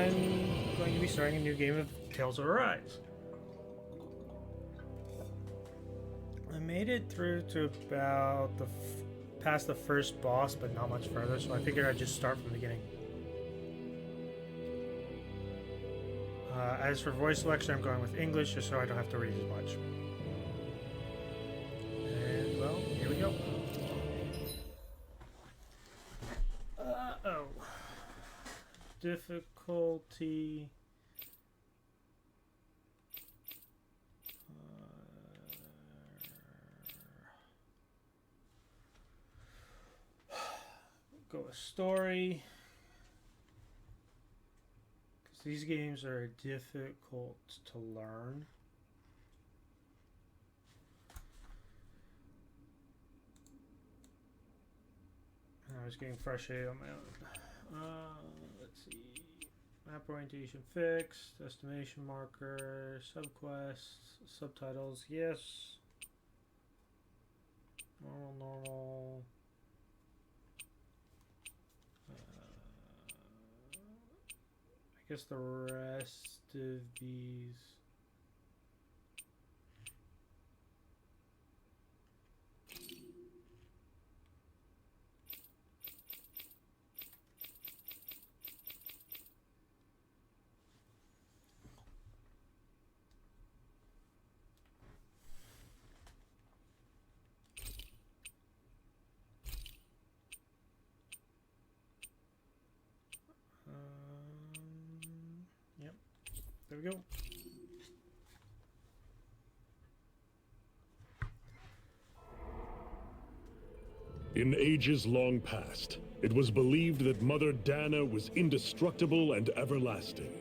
I'm going to be starting a new game of Tales of Arise. I made it through to about past the first boss, but not much further, so I figured I'd just start from the beginning. As for voice selection, I'm going with English just so I don't have to read as much. And, well, here we go. Oh. Difficulty. Go with story. Because these games are difficult to learn. I was getting frustrated on my own. Let's see. Map orientation fixed. Destination marker. Subquests. Subtitles. Yes. Normal. I guess the rest of these. Yep. There we go. In ages long past, it was believed that Mother Dana was indestructible and everlasting.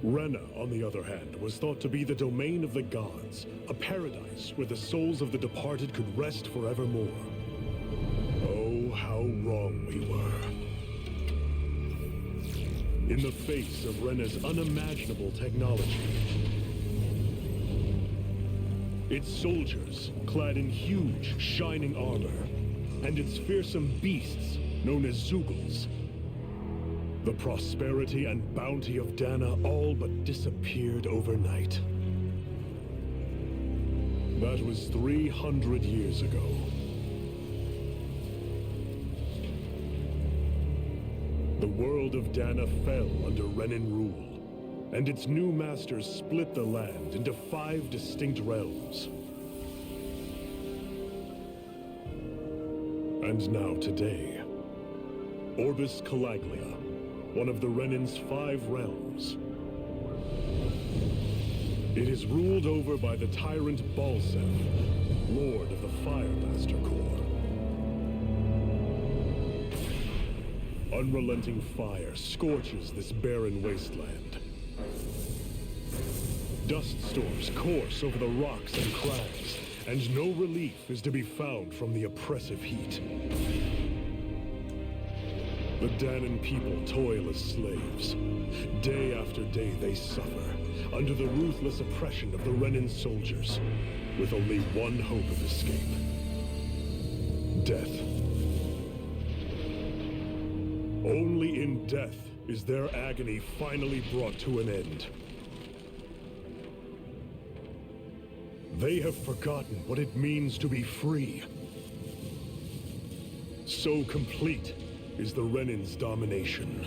Rena, on the other hand, was thought to be the domain of the gods, a paradise where the souls of the departed could rest forevermore. Oh, how wrong we were. In the face of Rena's unimaginable technology, its soldiers, clad in huge, shining armor, and its fearsome beasts, known as Zeugles. The prosperity and bounty of Dana all but disappeared overnight. That was 300 years ago. The world of Dana fell under Renan rule, and its new masters split the land into 5 distinct realms. And now today, Orbis Calaglia, one of the Renan's 5 realms. It is ruled over by the tyrant Balsef, Lord of the Firemaster Corps. Unrelenting fire scorches this barren wasteland. Dust storms course over the rocks and crags, and no relief is to be found from the oppressive heat. The Danan people toil as slaves. Day after day they suffer, under the ruthless oppression of the Renan soldiers, with only one hope of escape. Death. Only in death is their agony finally brought to an end. They have forgotten what it means to be free. So complete is the Renan's domination.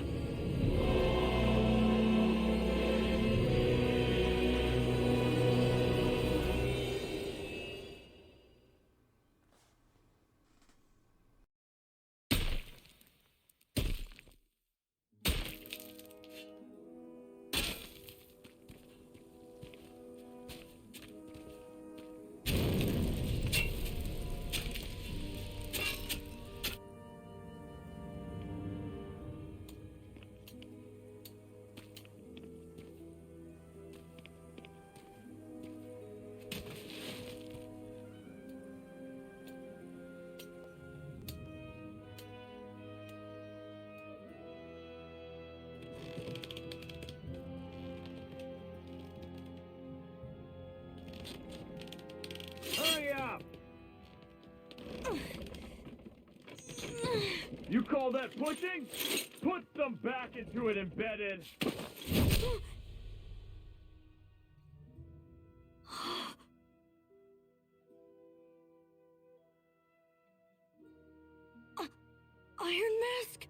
You call that pushing? Put some back into it, embedded. Iron Mask?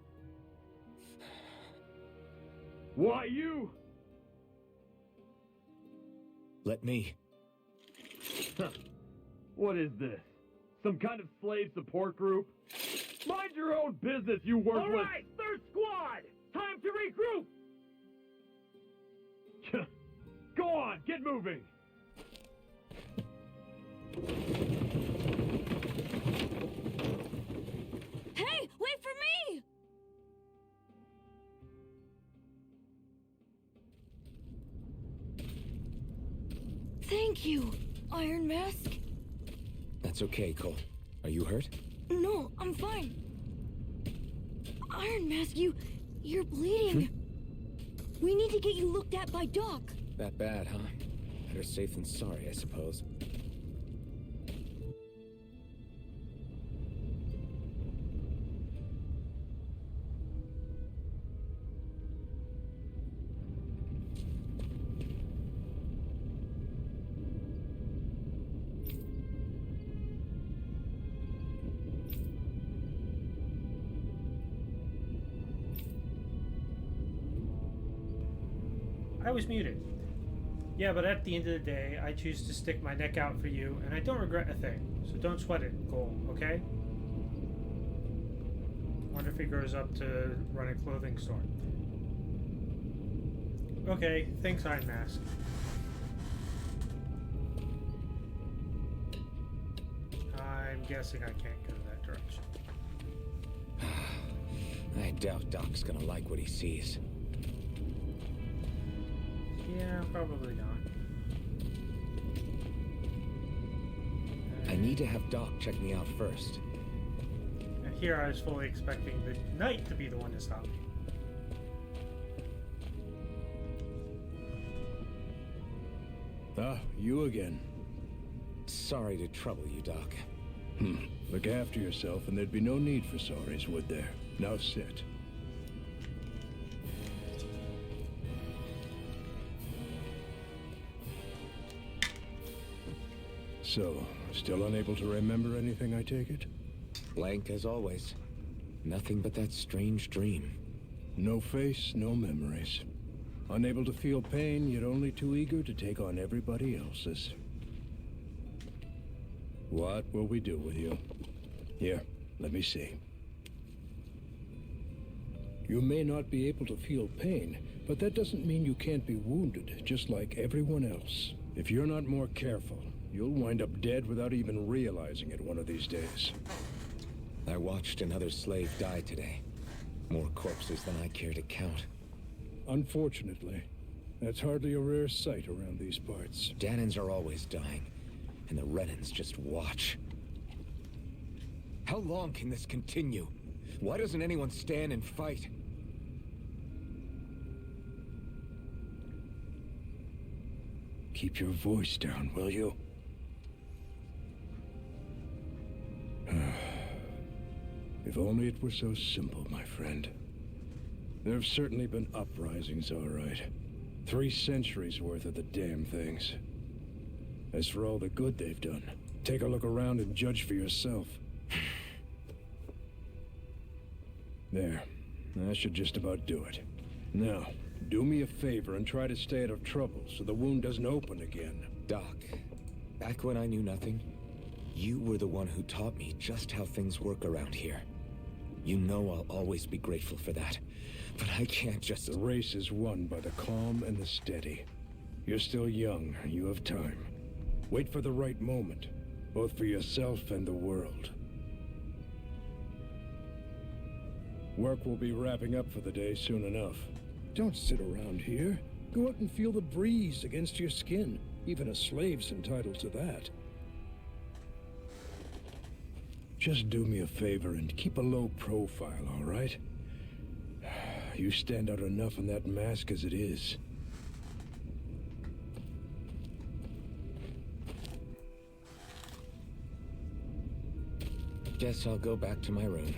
Why you? Let me. What is this? Some kind of slave support group? Mind your own business, you worthless... All right, third squad! Time to regroup! Go on, get moving! Hey, wait for me! Thank you, Iron Mask. That's okay, Cole. Are you hurt? No, I'm fine. Iron Mask, you're bleeding. We need to get you looked at by Doc. That bad, huh? Better safe than sorry, I suppose. I was muted. Yeah, but at the end of the day, I choose to stick my neck out for you, and I don't regret a thing. So don't sweat it, Cole, okay? Wonder if he grows up to run a clothing store. Okay, thanks, Iron Mask. I'm guessing I can't go that direction. I doubt Doc's gonna like what he sees. Yeah, probably not. I need to have Doc check me out first. Here I was fully expecting the knight to be the one to stop me. Ah, you again. Sorry to trouble you, Doc. Look after yourself and there'd be no need for sorries, would there? Now sit. So, still unable to remember anything, I take it? Blank as always. Nothing but that strange dream. No face, no memories. Unable to feel pain, yet only too eager to take on everybody else's. What will we do with you? Here, let me see. You may not be able to feel pain, but that doesn't mean you can't be wounded, just like everyone else. If you're not more careful, you'll wind up dead without even realizing it one of these days. I watched another slave die today. More corpses than I care to count. Unfortunately, that's hardly a rare sight around these parts. Danans are always dying, and the Renans just watch. How long can this continue? Why doesn't anyone stand and fight? Keep your voice down, will you? If only it were so simple, my friend. There have certainly been uprisings, all right. 3 centuries worth of the damn things. As for all the good they've done, take a look around and judge for yourself. There. That should just about do it. Now, do me a favor and try to stay out of trouble so the wound doesn't open again. Doc, back when I knew nothing, you were the one who taught me just how things work around here. You know I'll always be grateful for that. But I can't just... The race is won by the calm and the steady. You're still young. You have time. Wait for the right moment, both for yourself and the world. Work will be wrapping up for the day soon enough. Don't sit around here. Go out and feel the breeze against your skin. Even a slave's entitled to that. Just do me a favor and keep a low profile, all right? You stand out enough in that mask as it is. Guess I'll go back to my room.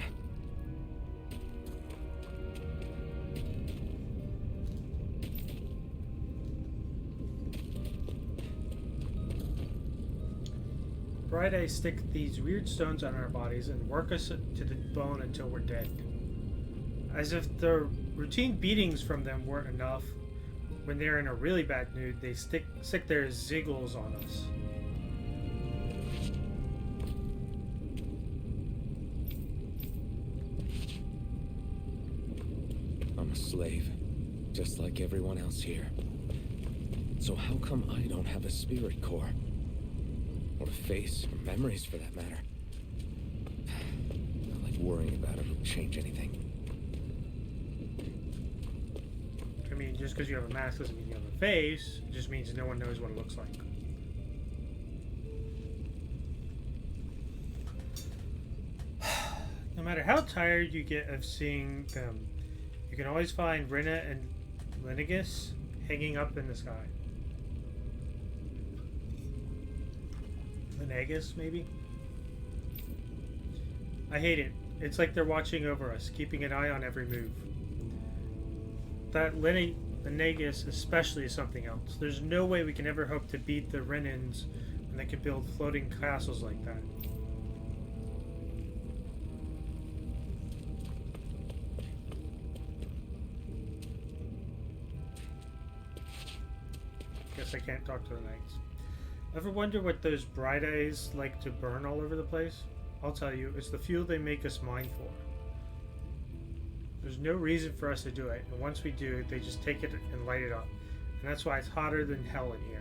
Bright Eyes stick these weird stones on our bodies and work us to the bone until we're dead. As if the routine beatings from them weren't enough, when they're in a really bad mood, they stick their ziggles on us. I'm a slave, just like everyone else here. So how come I don't have a spirit core? Or a face, or memories for that matter? Not like worrying about it will change anything. I mean, just because you have a mask doesn't mean you have a face. It just means no one knows what it looks like. No matter how tired you get of seeing them, you can always find Rena and Linigus hanging up in the sky. Linagus, maybe? I hate it. It's like they're watching over us, keeping an eye on every move. That Linagus especially is something else. There's no way we can ever hope to beat the Renans when they can build floating castles like that. Guess I can't talk to the knights. Ever wonder what those bright eyes like to burn all over the place? I'll tell you, it's the fuel they make us mine for. There's no reason for us to do it, and once we do, they just take it and light it up. And that's why it's hotter than hell in here.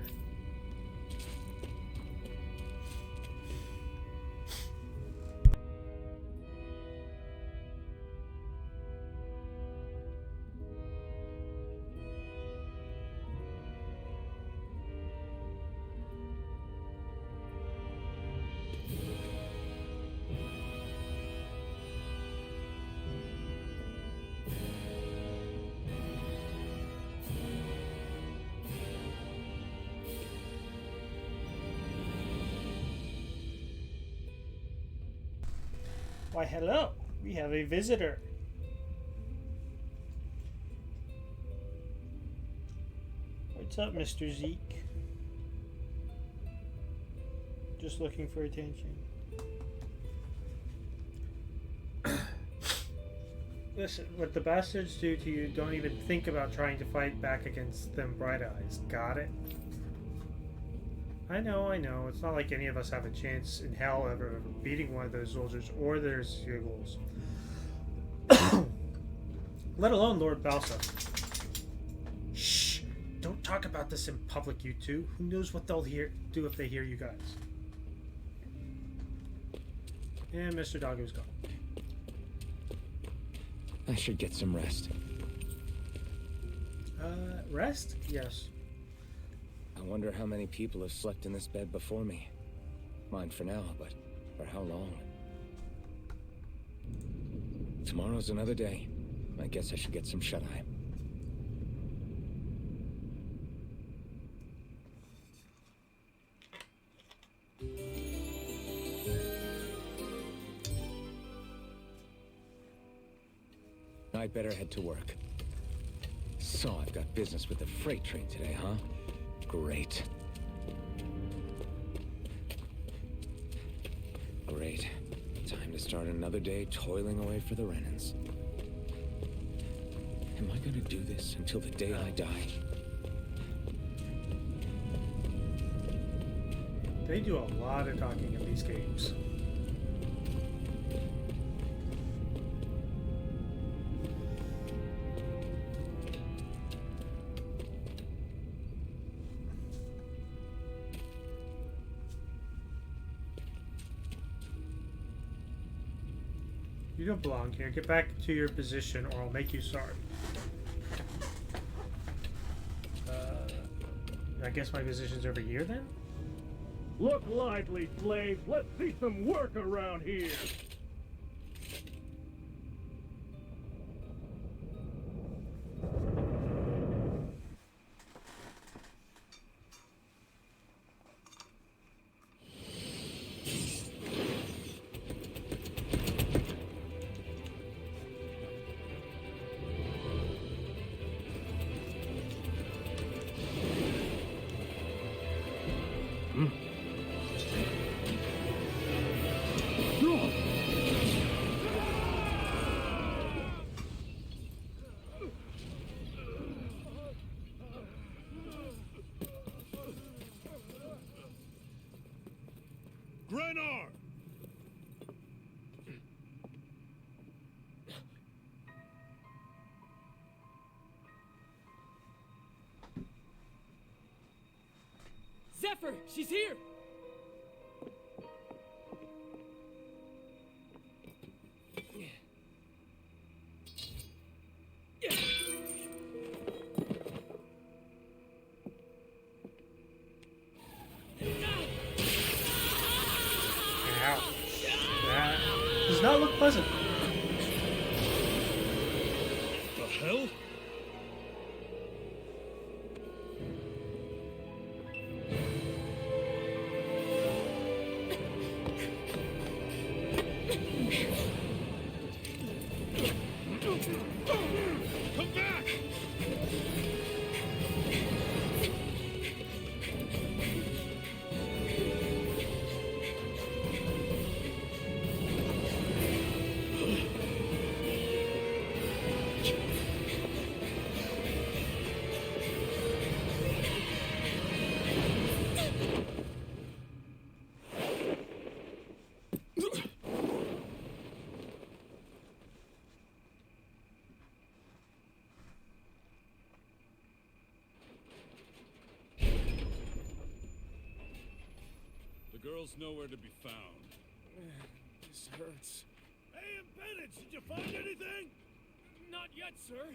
Why, hello. We have a visitor. What's up, Mr. Zeke? Just looking for attention. Listen, what the bastards do to you, don't even think about trying to fight back against them bright eyes. Got it? I know. It's not like any of us have a chance in hell ever beating one of those soldiers or their seagulls. Let alone Lord Balsa. Shh! Don't talk about this in public, you two. Who knows what they'll do if they hear you guys. And Mr. Doggo's gone. I should get some rest. Rest? Yes. I wonder how many people have slept in this bed before me. Mine for now, but for how long? Tomorrow's another day. I guess I should get some shut-eye. I'd better head to work. So I've got business with the freight train today, huh? Great. Great. Time to start another day toiling away for the Renans. Am I gonna do this until the day I die? They do a lot of talking in these games. You don't belong here. Get back to your position or I'll make you sorry. I guess my position's over here then? Look lively, slave. Let's see some work around here. Zephyr, she's here! Ouch. That does not look pleasant. The hell? Come back! The girl's nowhere to be found. This hurts. Hey, Bennett, did you find anything? Not yet, sir.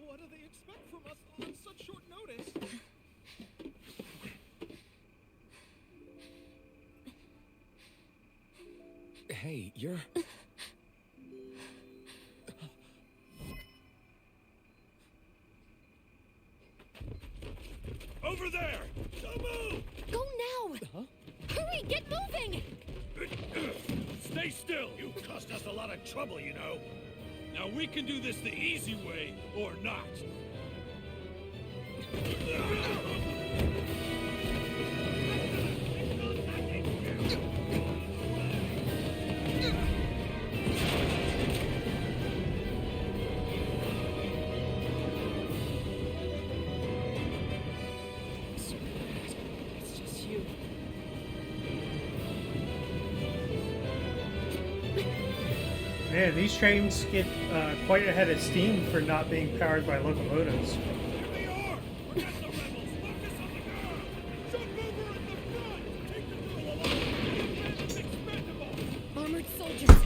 What do they expect from us on such short notice? Hey, you're... Over there! Don't move! Go now! Huh? Hurry, get moving! Stay still! You caused us a lot of trouble, you know. Now we can do this the easy way, or not. It's just you. Man, these trains get quite ahead of steam for not being powered by locomotives. Here they are! Forget the rebels! Focus on the girl! Jump over in the front! Take the girl along! It's expendable! Armored soldiers!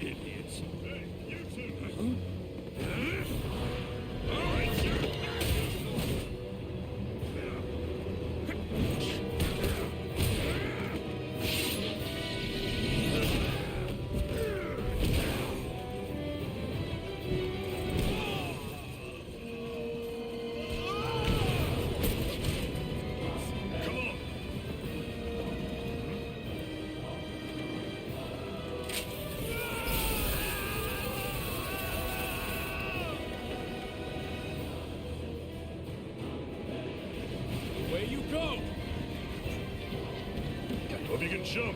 Idiots. Hey, you two! All right, sir. Come on! Away you go! Hope you can jump.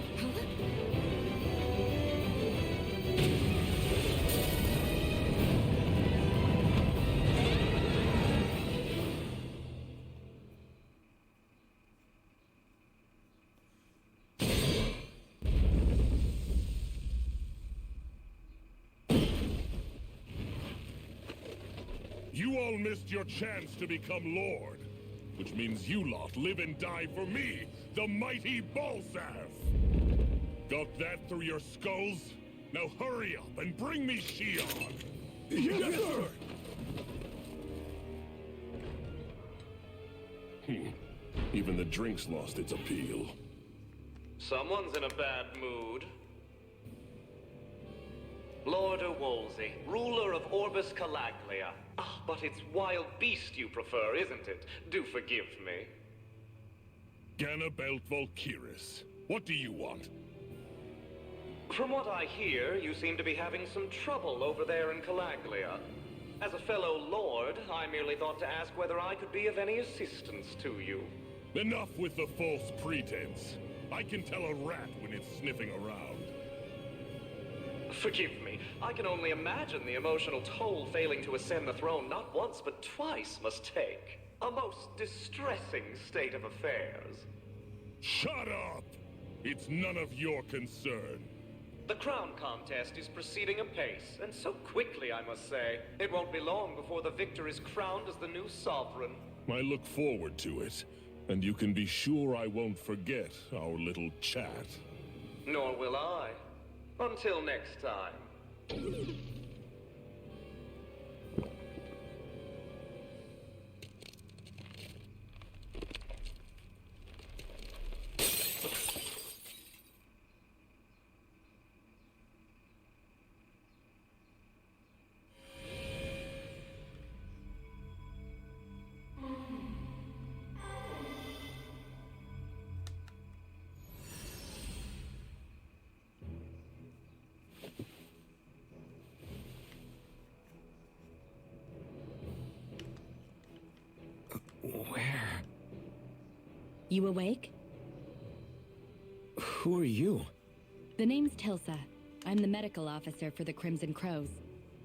You all missed your chance to become Lord, which means you lot live and die for me, the mighty Balzath. Got that through your skulls? Now hurry up and bring me Shion. Yes, sir! Even the drink's lost its appeal. Someone's in a bad mood. Lord Wolsey, ruler of Orbis Calaglia. Ah, but it's wild beast you prefer, isn't it? Do forgive me. Ganabelt Volkiris, what do you want? From what I hear, you seem to be having some trouble over there in Calaglia. As a fellow lord, I merely thought to ask whether I could be of any assistance to you. Enough with the false pretense. I can tell a rat when it's sniffing around. Forgive me, I can only imagine the emotional toll failing to ascend the throne not once but twice must take. A most distressing state of affairs. Shut up! It's none of your concern. The crown contest is proceeding apace, and so quickly, I must say. It won't be long before the victor is crowned as the new sovereign. I look forward to it, and you can be sure I won't forget our little chat. Nor will I. Until next time. Where? You awake? Who are you? The name's Tilsa. I'm the medical officer for the Crimson Crows.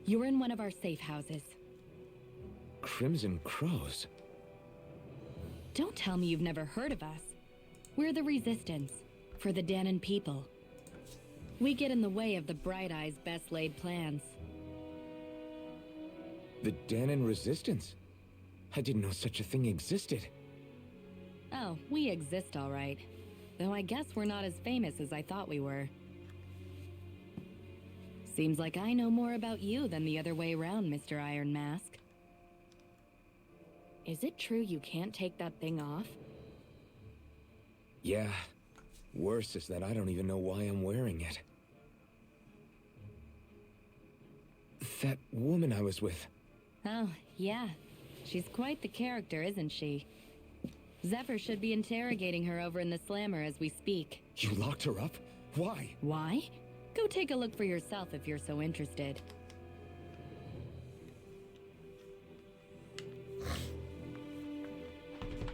You're in one of our safe houses. Crimson Crows? Don't tell me you've never heard of us. We're the Resistance, for the Danon people. We get in the way of the Bright Eye's best laid plans. The Danon Resistance? I didn't know such a thing existed. Oh, we exist all right. Though I guess we're not as famous as I thought we were. Seems like I know more about you than the other way around, Mr. Iron Mask. Is it true you can't take that thing off? Yeah. Worse is that I don't even know why I'm wearing it. That woman I was with. Oh, yeah. She's quite the character, isn't she? Zephyr should be interrogating her over in the Slammer as we speak. You locked her up? Why? Why? Go take a look for yourself if you're so interested.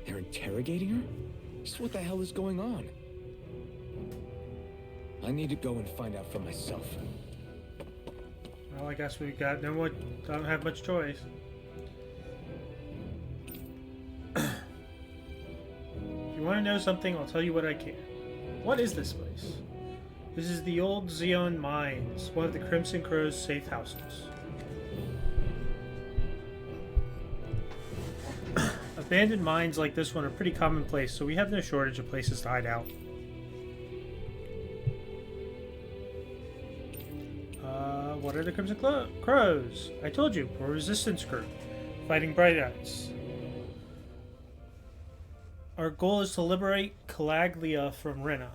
They're interrogating her? Just what the hell is going on? I need to go and find out for myself. Well, I guess we got no more. Don't have much choice. If you want to know something, I'll tell you what I can. What is this place? This is the old Xeon Mines, one of the Crimson Crow's safe houses. Abandoned mines like this one are pretty commonplace, so we have no shortage of places to hide out. What are the Crimson Crows? I told you, we're a resistance crew, fighting Bright Eyes. Our goal is to liberate Calaglia from Rina.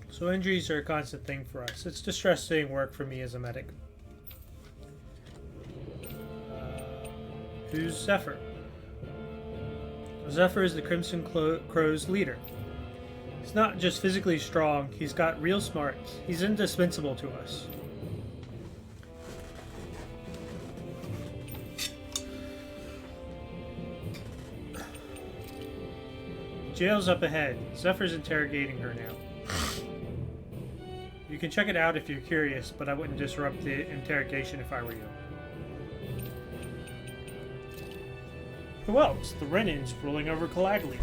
So injuries are a constant thing for us. It's distressing work for me as a medic. Who's Zephyr? Zephyr is the Crimson Crow's leader. He's not just physically strong, he's got real smarts. He's indispensable to us. Jail's up ahead. Zephyr's interrogating her now. You can check it out if you're curious, but I wouldn't disrupt the interrogation if I were you. Who else? The Renans ruling over Calaglia.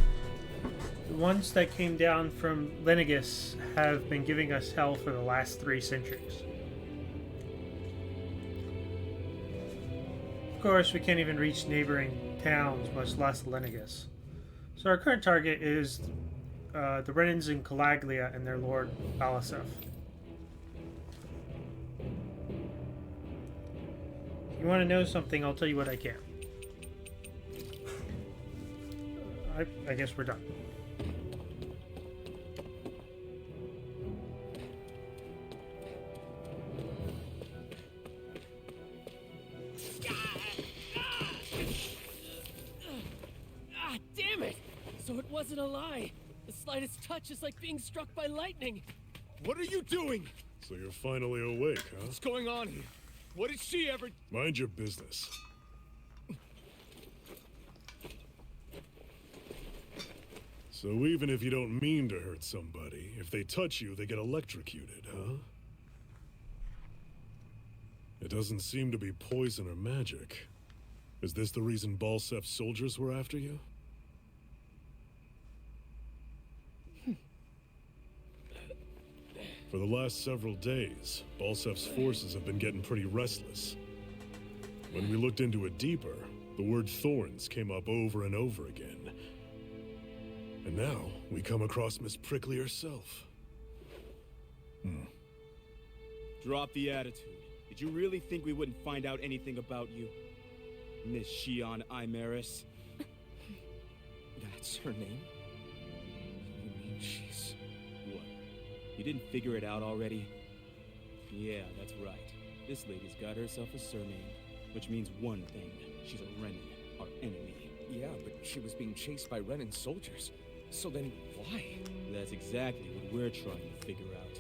The ones that came down from Lenegus have been giving us hell for the last 3 centuries. Of course, we can't even reach neighboring towns, much less Lenegus. So our current target is the Renans in Calaglia and their lord Balasef. You want to know something, I'll tell you what I can. I guess we're done. Ah, damn it! So it wasn't a lie. The slightest touch is like being struck by lightning. What are you doing? So you're finally awake, huh? What's going on here? What did she ever... Mind your business. So even if you don't mean to hurt somebody, if they touch you, they get electrocuted, huh? It doesn't seem to be poison or magic. Is this the reason Balsef's soldiers were after you? For the last several days, Balsef's forces have been getting pretty restless. When we looked into it deeper, the word thorns came up over and over again. And now, we come across Miss Prickly herself. Drop the attitude. Did you really think we wouldn't find out anything about you? Miss Shion Imaris? That's her name? You mean she's... What? You didn't figure it out already? Yeah, that's right. This lady's got herself a surname, which means one thing. She's a Renin, our enemy. Yeah, but she was being chased by Renin soldiers. So then, why? That's exactly what we're trying to figure out.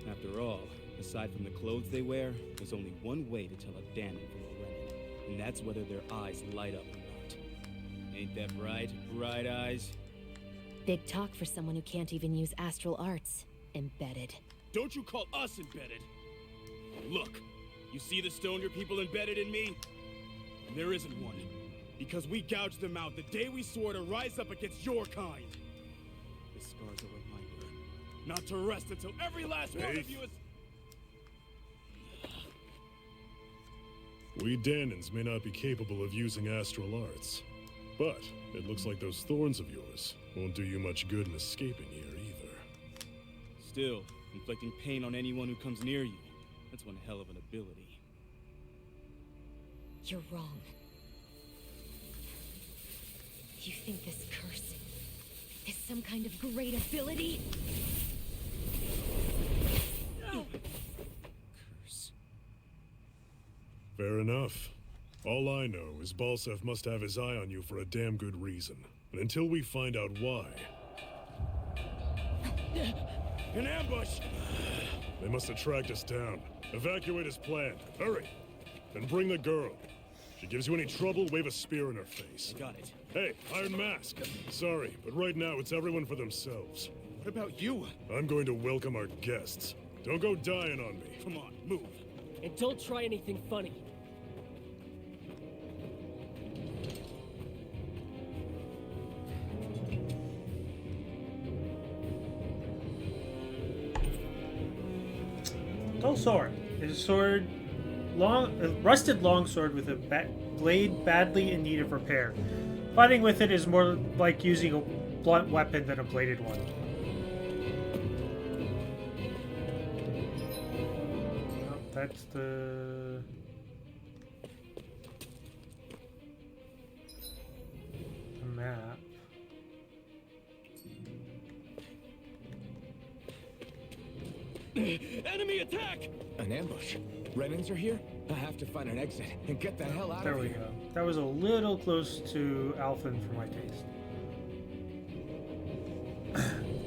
After all, aside from the clothes they wear, there's only one way to tell a Danon from a Renin, and that's whether their eyes light up or not. Ain't that right, Bright Eyes? Big talk for someone who can't even use astral arts. Embedded. Don't you call us embedded! Look, you see the stone your people embedded in me? And there isn't one. Because we gouged them out the day we swore to rise up against your kind. This scar's a reminder. Not to rest until every last one of you is... We Danons may not be capable of using astral arts, but it looks like those thorns of yours won't do you much good in escaping here either. Still, inflicting pain on anyone who comes near you. That's one hell of an ability. You're wrong. You think this curse is some kind of great ability? Curse. Fair enough. All I know is Balsef must have his eye on you for a damn good reason. And until we find out why... An ambush! They must have tracked us down. Evacuate as planned. Hurry! And bring the girl. If she gives you any trouble, wave a spear in her face. Got it. Hey, Iron Mask. Sorry, but right now it's everyone for themselves. What about you? I'm going to welcome our guests. Don't go dying on me. Come on, move. And don't try anything funny. Dull sword. Is a sword, a rusted longsword with a blade badly in need of repair. Fighting with it is more like using a blunt weapon than a bladed one. Oh, that's the map. Enemy attack! An ambush? Renins are here? I have to find an exit and get the hell out There of we here. go. That was a little close to Alphen for my taste.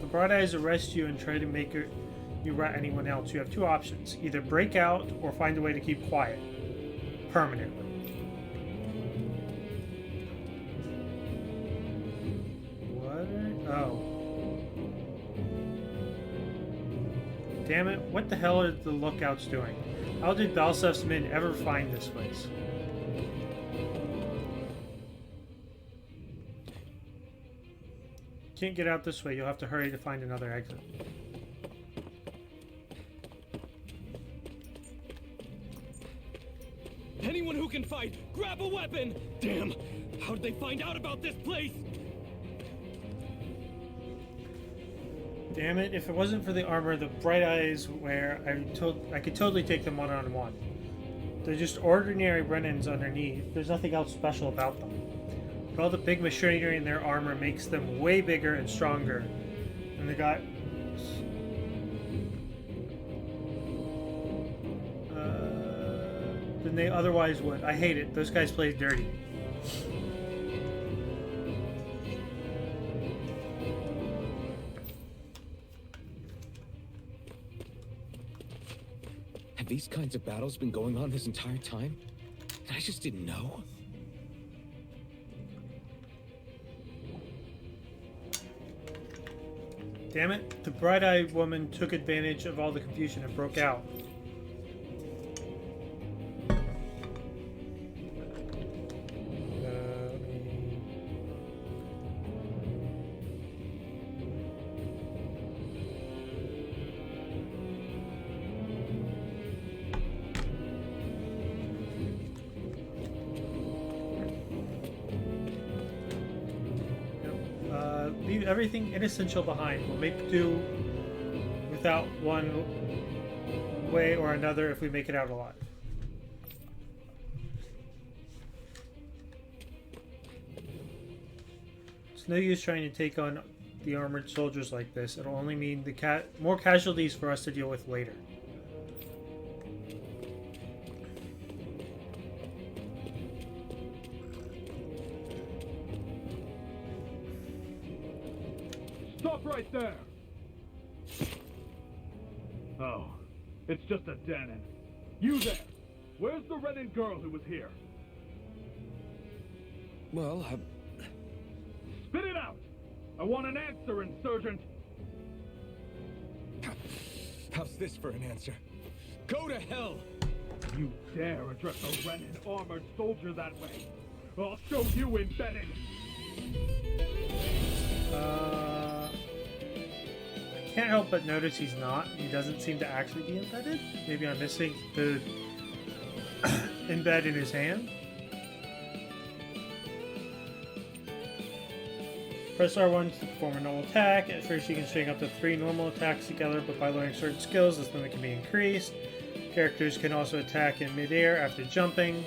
The Bright Eyes arrest you and try to make you rat anyone else. You have two options. Either break out or find a way to keep quiet. Permanently. What? Oh. Damn it, what the hell are the lookouts doing? How did Balsef's men ever find this place? Can't get out this way, you'll have to hurry to find another exit. Anyone who can fight, grab a weapon! Damn! How did they find out about this place? Damn it, if it wasn't for the armor the Bright Eyes wear, I could totally take them one-on-one. They're just ordinary Renins underneath. There's nothing else special about them. But all the big machinery in their armor makes them way bigger and stronger. And they got... than they otherwise would. I hate it. Those guys play dirty. these kinds of battles been going on this entire time? And I just didn't know? Damn it, the bright-eyed woman took advantage of all the confusion and broke out. Leave everything inessential behind. We'll make do without one way or another if we make it out alive. It's no use trying to take on the armored soldiers like this. It'll only mean more casualties for us to deal with later. Stop right there! Oh, it's just a Danon. You there! Where's the Renin girl who was here? Well, Spit it out! I want an answer, Insurgent! how's this for an answer? Go to hell! You dare address a Renin armored soldier that way? I'll show you embedded! I can't help but notice he's not. He doesn't seem to actually be embedded. Maybe I'm missing the embed in his hand. Press R1 to perform a normal attack. At first you can string up to 3 normal attacks together, but by learning certain skills this limit can be increased. Characters can also attack in midair after jumping.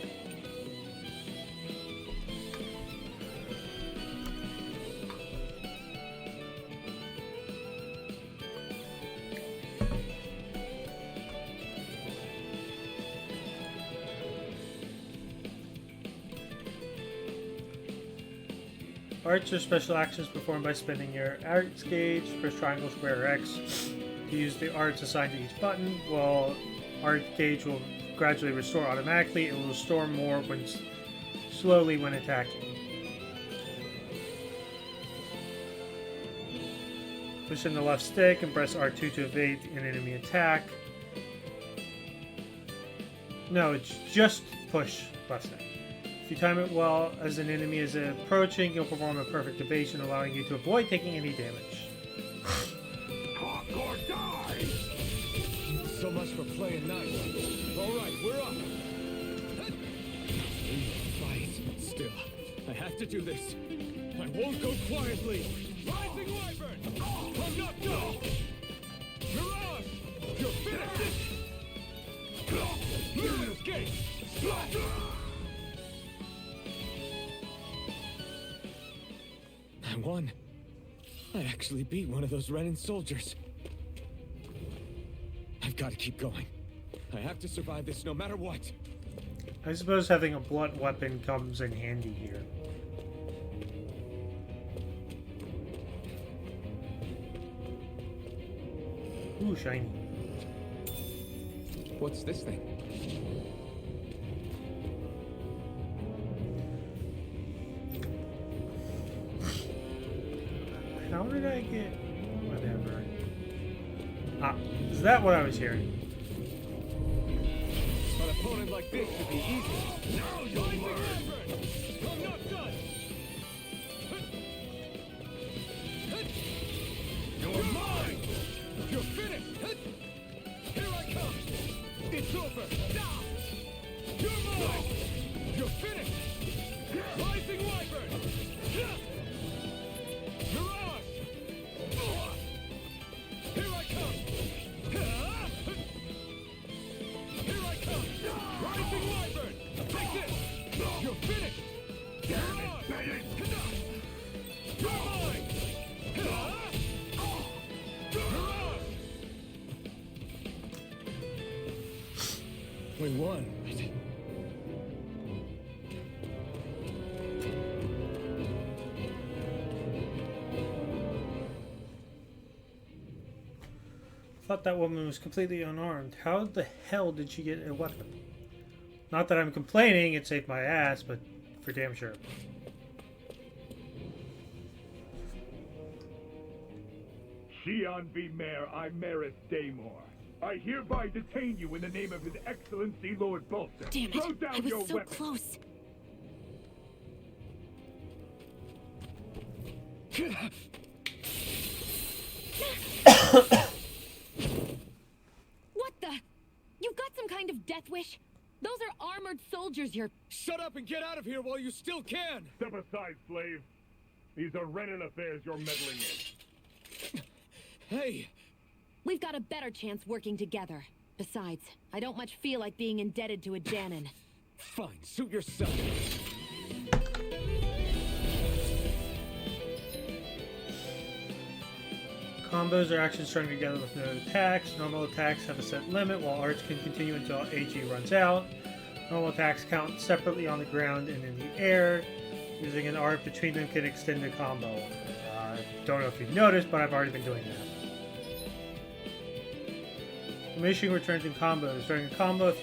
Arts are special actions performed by spending your arts gauge. Press triangle, square, or X to use the arts assigned to each button. While art gauge will gradually restore automatically, it will restore more slowly when attacking. Push in the left stick and press R2 to evade an enemy attack. No, it's just push left stick. If you time it well as an enemy is approaching, you'll perform a perfect evasion, allowing you to avoid taking any damage. Talk or die! So much for playing nice. Alright, we're up! Fight. Still, I have to do this. I won't go quietly! Rising Wyvern! I'm not done! Mirage! You're finished! Escape! I won. I actually beat one of those Renin soldiers. I've got to keep going. I have to survive this no matter what. I suppose having a blunt weapon comes in handy here. Ooh, shiny. What's this thing? How did I get... whatever. Ah, is that what I was hearing? An opponent like this should be easy. Now you'll learn! I'm not done! You're mine! You're finished! Here I come! It's over! You're mine! You're finished! Rising Wyvern! Mirage! Here I come! Here I come! Rising Wyvern! Take this! You're finished! Mirage! You're mine! Mirage! We won. thought that woman was completely unarmed. How the hell did she get a weapon? Not that I'm complaining, it saved my ass, but for damn sure. Shion V. Mayor Imeris Daymore. I hereby detain you in the name of His Excellency Lord Bolster. Damn Throw it! down I was your so weapon. close. What the? You've got some kind of death wish? Those are armored soldiers you're... Shut up and get out of here while you still can! Step aside, slave. These are Renan affairs you're meddling in. Hey! We've got a better chance working together. Besides, I don't much feel like being indebted to a Danon. Fine, suit yourself. Combos are actions strung together with no attacks. Normal attacks have a set limit, while arts can continue until AG runs out. Normal attacks count separately on the ground and in the air. Using an art between them can extend the combo. Don't know if you've noticed, but I've already been doing that. Diminishing returns in combos. During a combo, if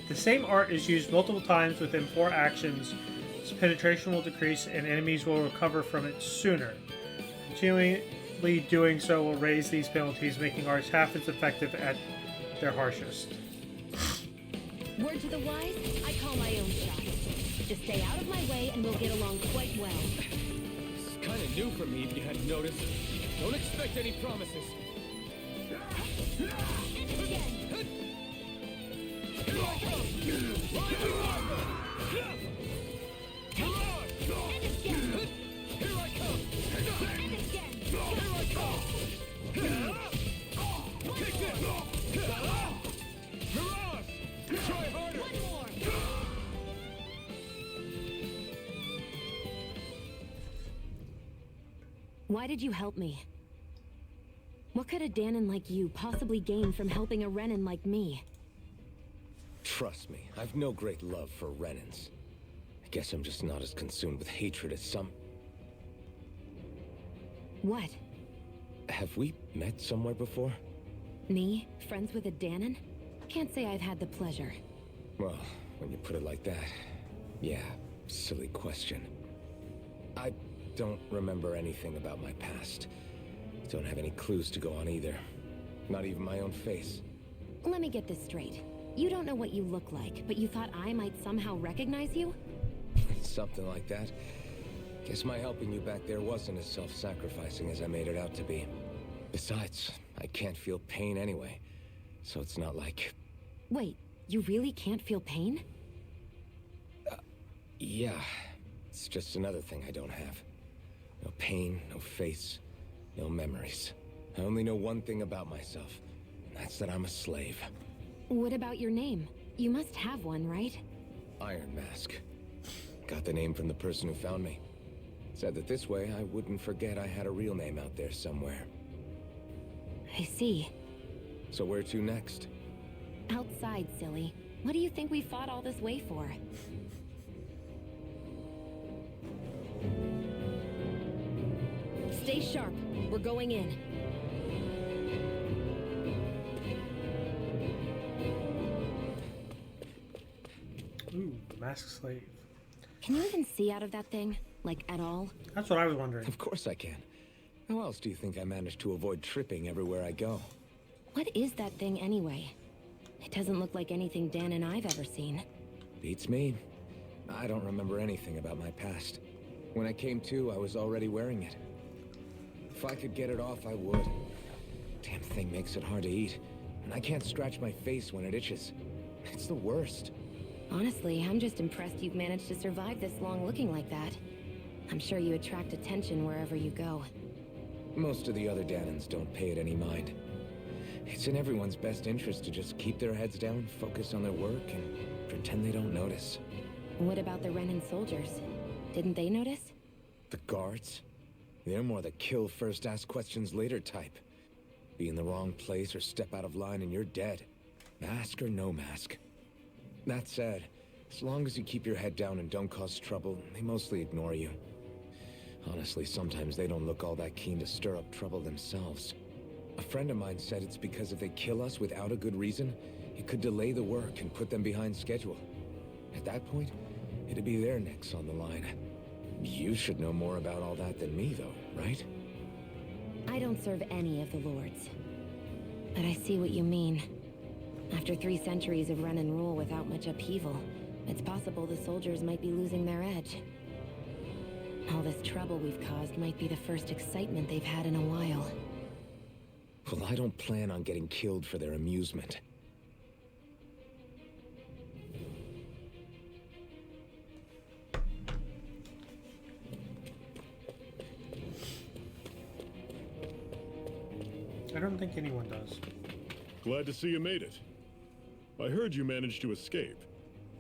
the same art is used multiple times within 4 actions, its penetration will decrease and enemies will recover from it sooner. Continually doing so will raise these penalties, making arts half as effective at their harshest. Word to the wise, I call my own shot. Just stay out of my way and we'll get along quite well. This is kinda new for me, if you hadn't noticed. Don't expect any promises. And again. Here I come! Ride the armor! Mirage! And again. Here I come! And again. Here I come! Kick this! Mirage! Try harder! One more. Why did you help me? What could a Danon like you possibly gain from helping a Renan like me? Trust me, I've no great love for Renans. I guess I'm just not as consumed with hatred as some... What? Have we met somewhere before? Me? Friends with a Danon? Can't say I've had the pleasure. Well, when you put it like that, yeah, silly question. I don't remember anything about my past. Don't have any clues to go on either. Not even my own face. Let me get this straight. You don't know what you look like, but you thought I might somehow recognize you? Something like that. Guess my helping you back there wasn't as self-sacrificing as I made it out to be. Besides, I can't feel pain anyway. So it's not like... Wait, you really can't feel pain? Yeah. It's just another thing I don't have. No pain, no face, no memories. I only know one thing about myself, and that's that I'm a slave. What about your name? You must have one, right? Iron Mask. Got the name from the person who found me. Said that this way I wouldn't forget I had a real name out there somewhere. I see. So where to next? Outside, silly. What do you think we fought all this way for? Stay sharp. We're going in. Ooh, the masked slave. Can you even see out of that thing? Like, at all? That's what I was wondering. Of course I can. How else do you think I managed to avoid tripping everywhere I go? What is that thing anyway? It doesn't look like anything Dan and I've ever seen. Beats me. I don't remember anything about my past. When I came to, I was already wearing it. If I could get it off, I would. Damn thing makes it hard to eat. And I can't scratch my face when it itches. It's the worst. Honestly, I'm just impressed you've managed to survive this long looking like that. I'm sure you attract attention wherever you go. Most of the other Danons don't pay it any mind. It's in everyone's best interest to just keep their heads down, focus on their work, and pretend they don't notice. What about the Renan soldiers? Didn't they notice? The guards? They're more the kill first, ask questions later type. Be in the wrong place or step out of line and you're dead. Mask or no mask. That said, as long as you keep your head down and don't cause trouble, they mostly ignore you. Honestly, sometimes they don't look all that keen to stir up trouble themselves. A friend of mine said it's because if they kill us without a good reason, it could delay the work and put them behind schedule. At that point, it'd be their necks on the line. You should know more about all that than me, though, right? I don't serve any of the lords. But I see what you mean. After 3 centuries of run and rule without much upheaval, it's possible the soldiers might be losing their edge. All this trouble we've caused might be the first excitement they've had in a while. Well, I don't plan on getting killed for their amusement. I don't think anyone does. Glad to see you made it. I heard you managed to escape,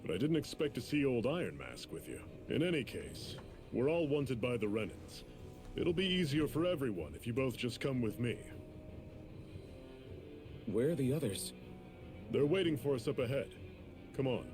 but I didn't expect to see old Iron Mask with you. In any case, we're all wanted by the Renans. It'll be easier for everyone if you both just come with me. Where are the others? They're waiting for us up ahead. Come on.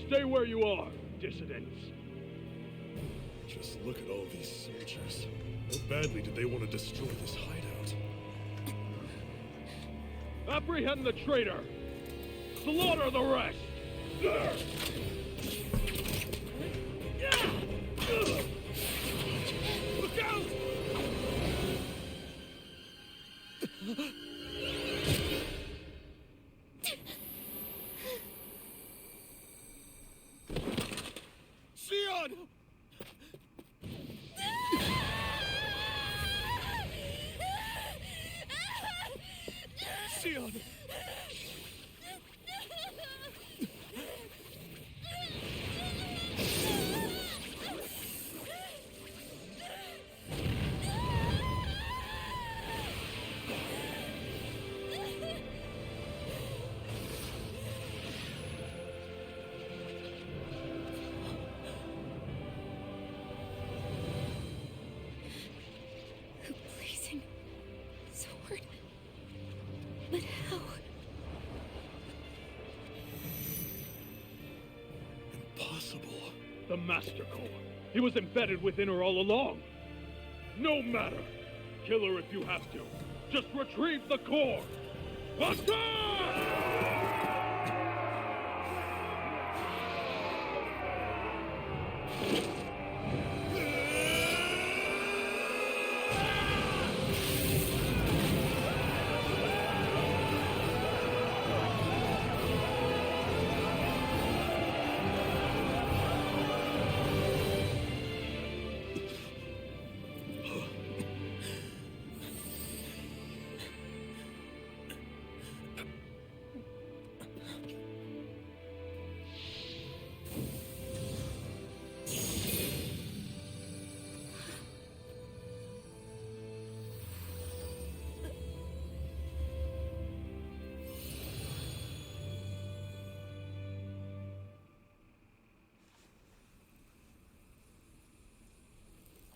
Stay where you are, dissidents. Just look at all these soldiers. How badly did they want to destroy this hideout? Apprehend the traitor! Slaughter the rest! Look out! Sion! Sion! Blazing sword. But how? Impossible. The Master Core. He was embedded within her all along. No matter. Kill her if you have to. Just retrieve the core. Attack!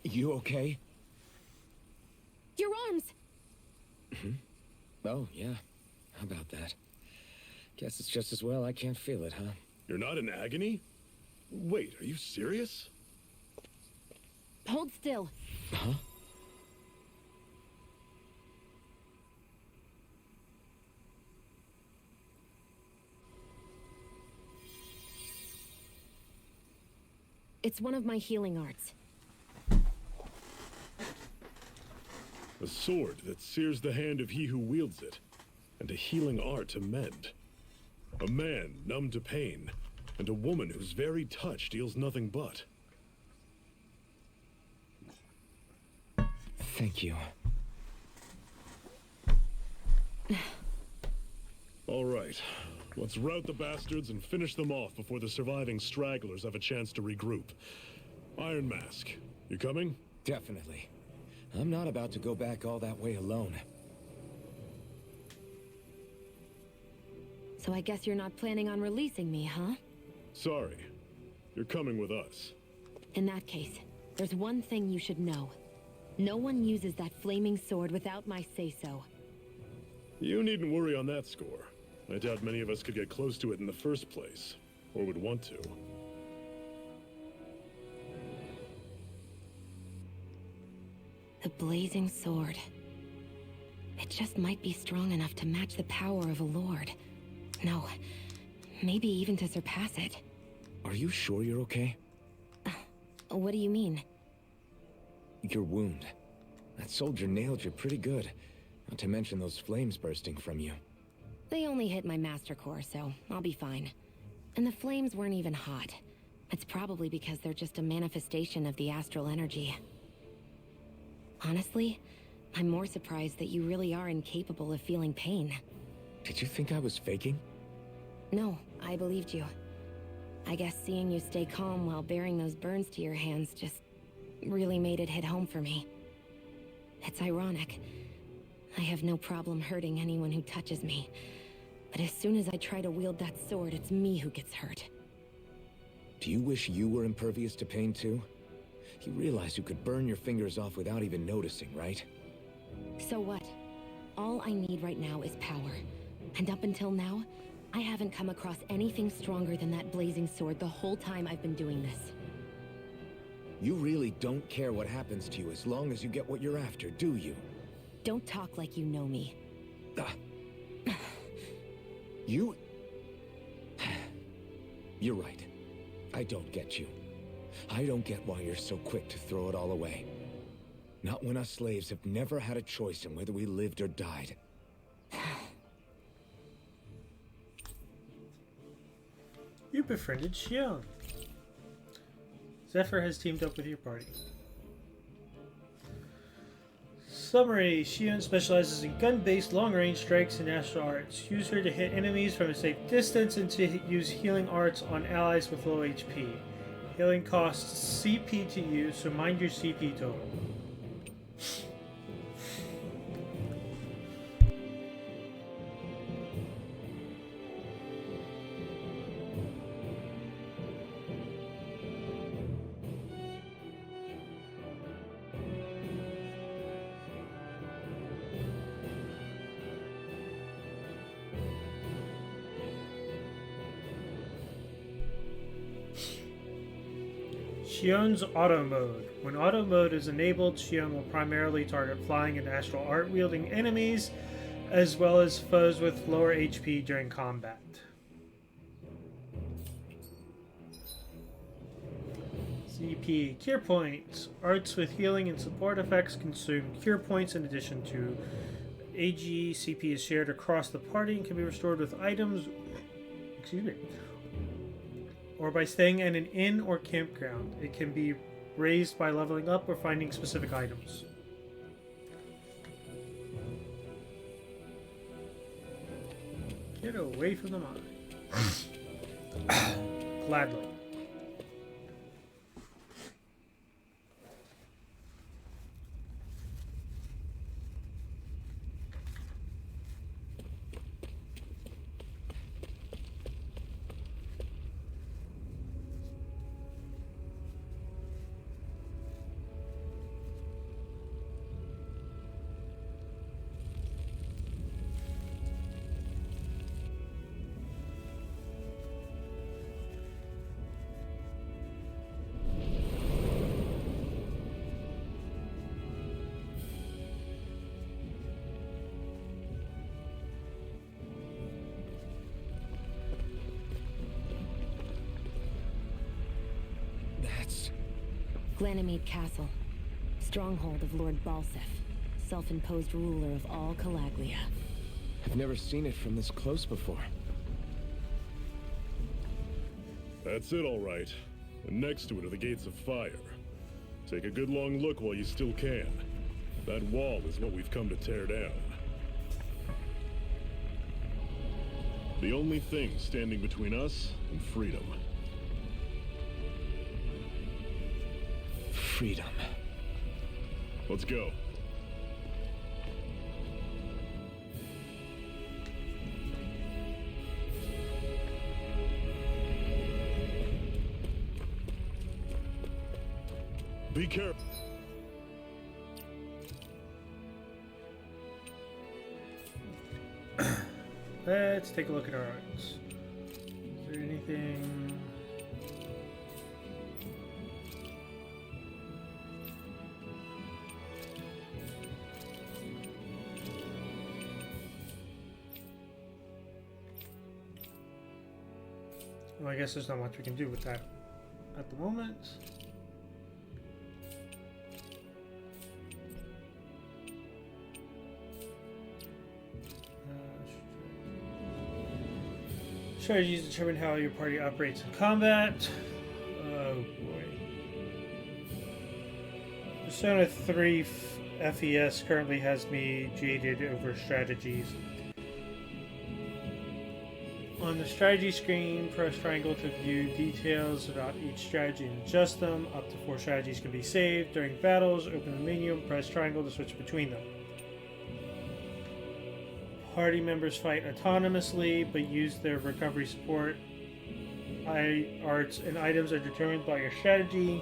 You okay? Your arms! Oh, yeah. How about that? Guess it's just as well I can't feel it, huh? You're not in agony? Wait, are you serious? Hold still. Huh? It's one of my healing arts. A sword that sears the hand of he who wields it, and a healing art to mend. A man numb to pain, and a woman whose very touch deals nothing but. Thank you. All right, let's rout the bastards and finish them off before the surviving stragglers have a chance to regroup. Iron Mask, you coming? Definitely. I'm not about to go back all that way alone. So I guess you're not planning on releasing me, huh? Sorry. You're coming with us. In that case, there's one thing you should know. No one uses that flaming sword without my say-so. You needn't worry on that score. I doubt many of us could get close to it in the first place, or would want to. The blazing sword. It just might be strong enough to match the power of a lord. No, maybe even to surpass it. Are you sure you're okay? What do you mean? Your wound. That soldier nailed you pretty good. Not to mention those flames bursting from you. They only hit my master core, so I'll be fine. And the flames weren't even hot. It's probably because they're just a manifestation of the astral energy. Honestly, I'm more surprised that you really are incapable of feeling pain. Did you think I was faking? No, I believed you. I guess seeing you stay calm while bearing those burns to your hands just really made it hit home for me. It's ironic. I have no problem hurting anyone who touches me. But as soon as I try to wield that sword, it's me who gets hurt. Do you wish you were impervious to pain too? You realize you could burn your fingers off without even noticing, right? So what? All I need right now is power. And up until now, I haven't come across anything stronger than that blazing sword the whole time I've been doing this. You really don't care what happens to you as long as you get what you're after, do you? Don't talk like you know me. You... You're right. I don't get you. I don't get why you're so quick to throw it all away. Not when us slaves have never had a choice in whether we lived or died. You befriended Xion. Zephyr has teamed up with your party. Summary: Xion specializes in gun-based long-range strikes and astral arts. Use her to hit enemies from a safe distance and to use healing arts on allies with low HP. Healing costs CP to use, so mind your CP total. Xion's Auto Mode. When Auto Mode is enabled, Xion will primarily target flying and astral art wielding enemies, as well as foes with lower HP during combat. CP. Cure Points. Arts with healing and support effects consume cure points in addition to AG. CP is shared across the party and can be restored with items. Excuse me. Or by staying at an inn or campground. It can be raised by leveling up or finding specific items. Get away from the mine. Gladly. Glanimede Castle, stronghold of Lord Balsef, self-imposed ruler of all Calaglia. I've never seen it from this close before. That's it, all right. And next to it are the gates of fire. Take a good long look while you still can. That wall is what we've come to tear down. The only thing standing between us and freedom. Freedom. Let's go. Be careful. Let's take a look at our arts. Is there anything? Well, I guess there's not much we can do with that at the moment. Strategies determine how your party operates in combat. Oh boy. Persona 3 FES currently has me jaded over strategies. On the strategy screen, press triangle to view details about each strategy and adjust them. Up to 4 strategies can be saved. During battles, open the menu and press triangle to switch between them. Party members fight autonomously, but use their recovery support. Arts and items are determined by your strategy.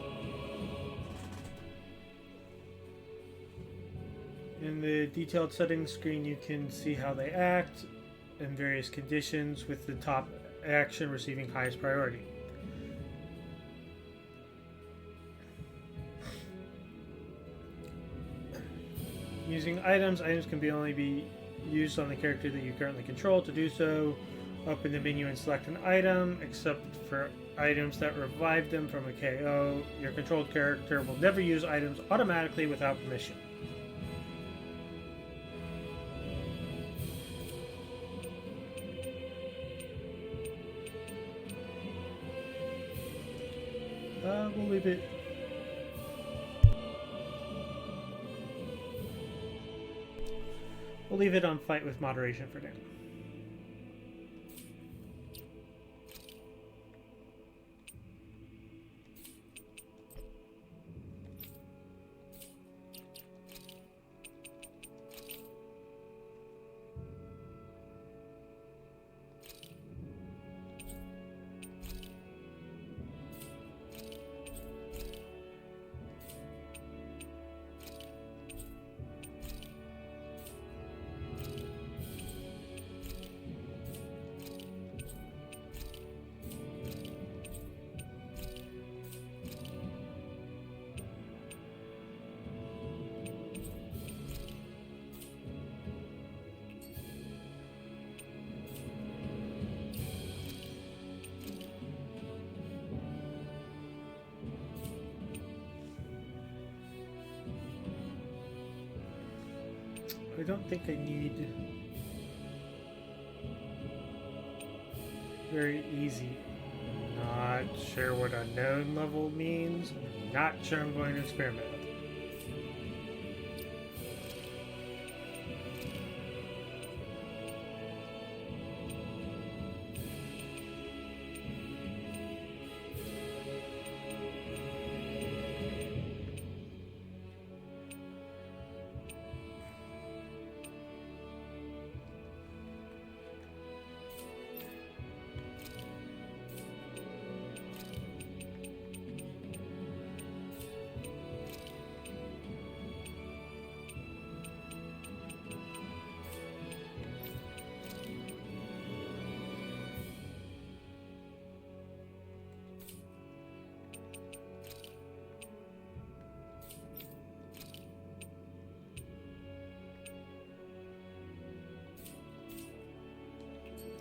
In the detailed settings screen, you can see how they act in various conditions, with the top action receiving highest priority. Using items can only be used on the character that you currently control. To do so, open the menu and select an item, except for items that revive them from a KO. Your controlled character will never use items automatically without permission. We'll leave it. We'll leave it on fight with moderation for now. I don't think I need very easy. Not sure what unknown level means. Not sure I'm going to experiment with it.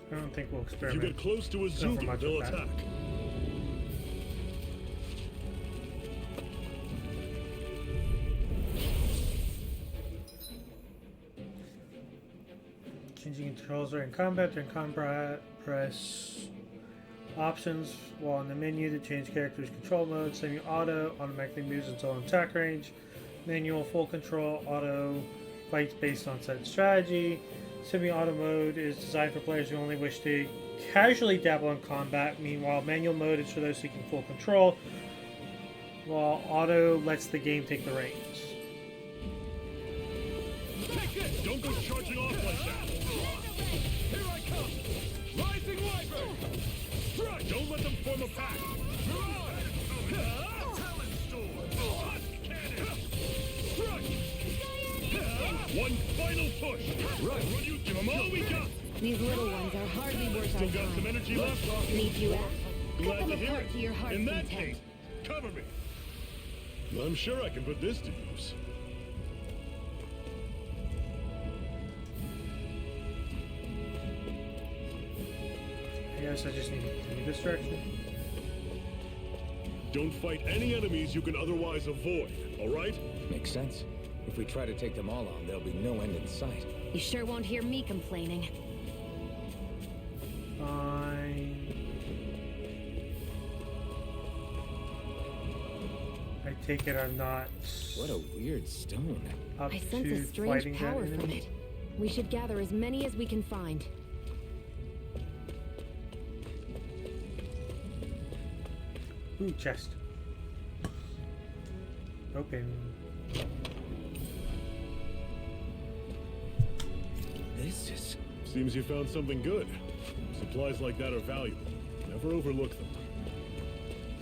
I don't think we'll If you experiment. get close to a Not for Zugi, much they'll of that. attack. Changing controls during combat. During combat, press options while in the menu to change character's control mode. Semi-auto automatically moves its own attack range. Manual full control auto fights based on set strategy. Semi-auto mode is designed for players who only wish to casually dabble in combat. Meanwhile, manual mode is for those seeking full control, while auto lets the game take the reins. Take this! Don't go charging off like that! Here I come! Rising Wyvern! Strike! Don't let them form a pack! Talon Storm! Husk Cannon! One final push! Right! Will you give them all we got? These little ones are hardly worth our Still got some time. energy left? Need you ask? Cut Glad them to hear apart to your it. heart's In that content. case, cover me. I'm sure I can put this to use. I guess I just need to move this direction. Don't fight any enemies you can otherwise avoid, all right? Makes sense. If we try to take them all on, there'll be no end in sight. You sure won't hear me complaining. Fine. I take it I'm not What a weird stone. up I sense to a strange fighting power that from enemy. it. We should gather as many as we can find. Ooh, chest. Open. This is... Seems you found something good. Supplies like that are valuable. Never overlook them.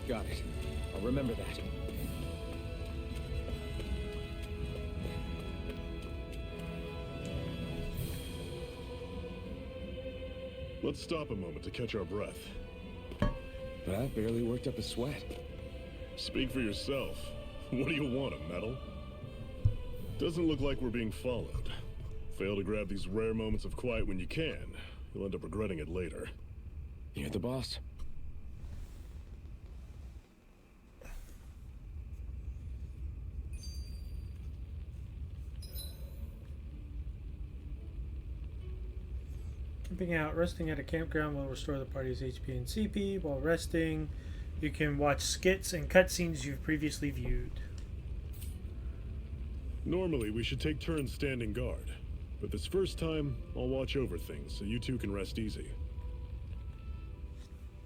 Got it. I'll remember that. Let's stop a moment to catch our breath. That barely worked up a sweat. Speak for yourself. What do you want, a medal? Doesn't look like we're being followed. Fail to grab these rare moments of quiet when you can. You'll end up regretting it later. You're the boss. Camping out. Resting at a campground will restore the party's HP and CP. While resting, you can watch skits and cutscenes you've previously viewed. Normally, we should take turns standing guard. But this first time, I'll watch over things so you two can rest easy.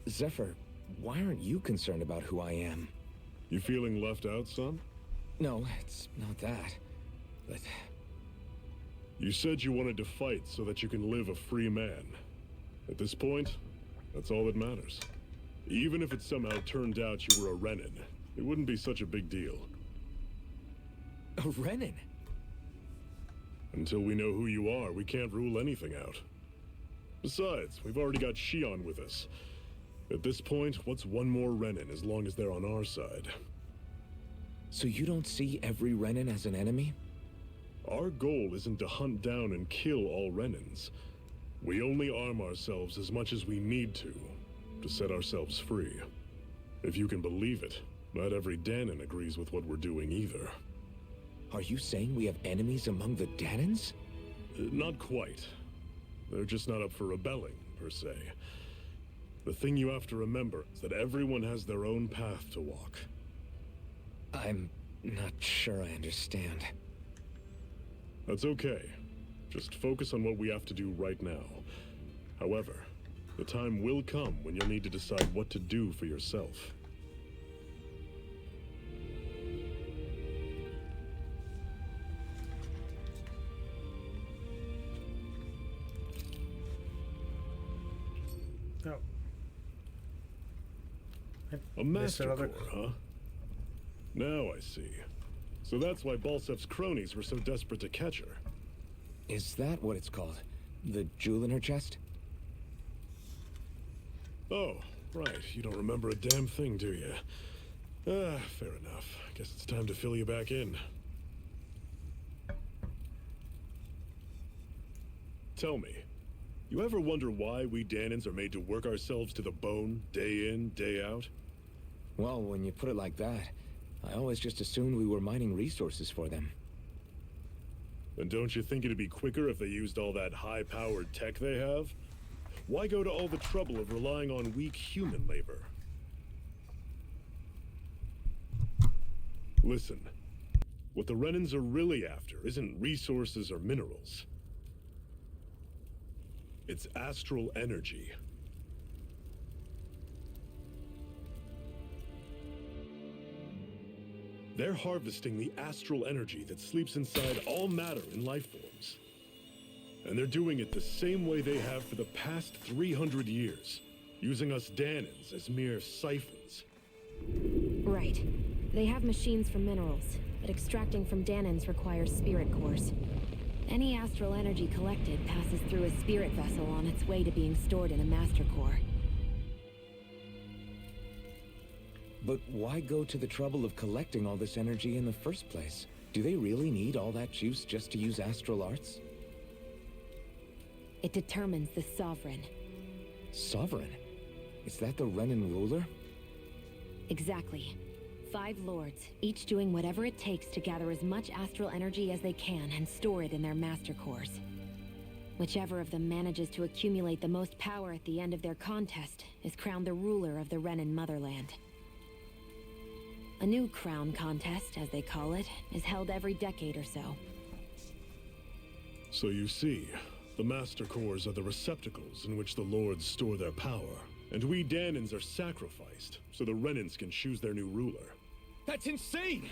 Zephyr, why aren't you concerned about who I am? You feeling left out, son? No, it's not that. But You said you wanted to fight so that you can live a free man. At this point, that's all that matters. Even if it somehow turned out you were a Renin, it wouldn't be such a big deal. a Renin? Until we know who you are, we can't rule anything out. Besides, we've already got Shion with us. At this point, what's one more Renin as long as they're on our side? So you don't see every Renin as an enemy? Our goal isn't to hunt down and kill all Renins. We only arm ourselves as much as we need to set ourselves free. If you can believe it, not every Danon agrees with what we're doing either. Are you saying we have enemies among the Danons? Not quite. They're just not up for rebelling, per se. The thing you have to remember is that everyone has their own path to walk. I'm not sure I understand. That's okay. Just focus on what we have to do right now. However, the time will come when you'll need to decide what to do for yourself. Oh. A master core, huh? Now I see. So that's why Balsef's cronies were so desperate to catch her. Is that what it's called? The jewel in her chest? Oh, right. You don't remember a damn thing, do you? Ah, fair enough. Guess it's time to fill you back in. Tell me, you ever wonder why we Danons are made to work ourselves to the bone, day in, day out? Well, when you put it like that, I always just assumed we were mining resources for them. And don't you think it'd be quicker if they used all that high-powered tech they have? Why go to all the trouble of relying on weak human labor? Listen, what the Renins are really after isn't resources or minerals. It's astral energy. They're harvesting the astral energy that sleeps inside all matter in life forms. And they're doing it the same way they have for the past 300 years, using us Danons as mere siphons. Right. They have machines for minerals, but extracting from Danons requires spirit cores. Any astral energy collected passes through a spirit vessel on its way to being stored in a master core. But why go to the trouble of collecting all this energy in the first place? Do they really need all that juice just to use astral arts? It determines the sovereign. Sovereign? Is that the Renan ruler? Exactly. 5 lords, each doing whatever it takes to gather as much astral energy as they can and store it in their master cores. Whichever of them manages to accumulate the most power at the end of their contest is crowned the ruler of the Renan motherland. A new crown contest, as they call it, is held every decade or so. So you see, the Master Cores are the receptacles in which the Lords store their power. And we Danans are sacrificed, so the Renans can choose their new ruler. That's insane!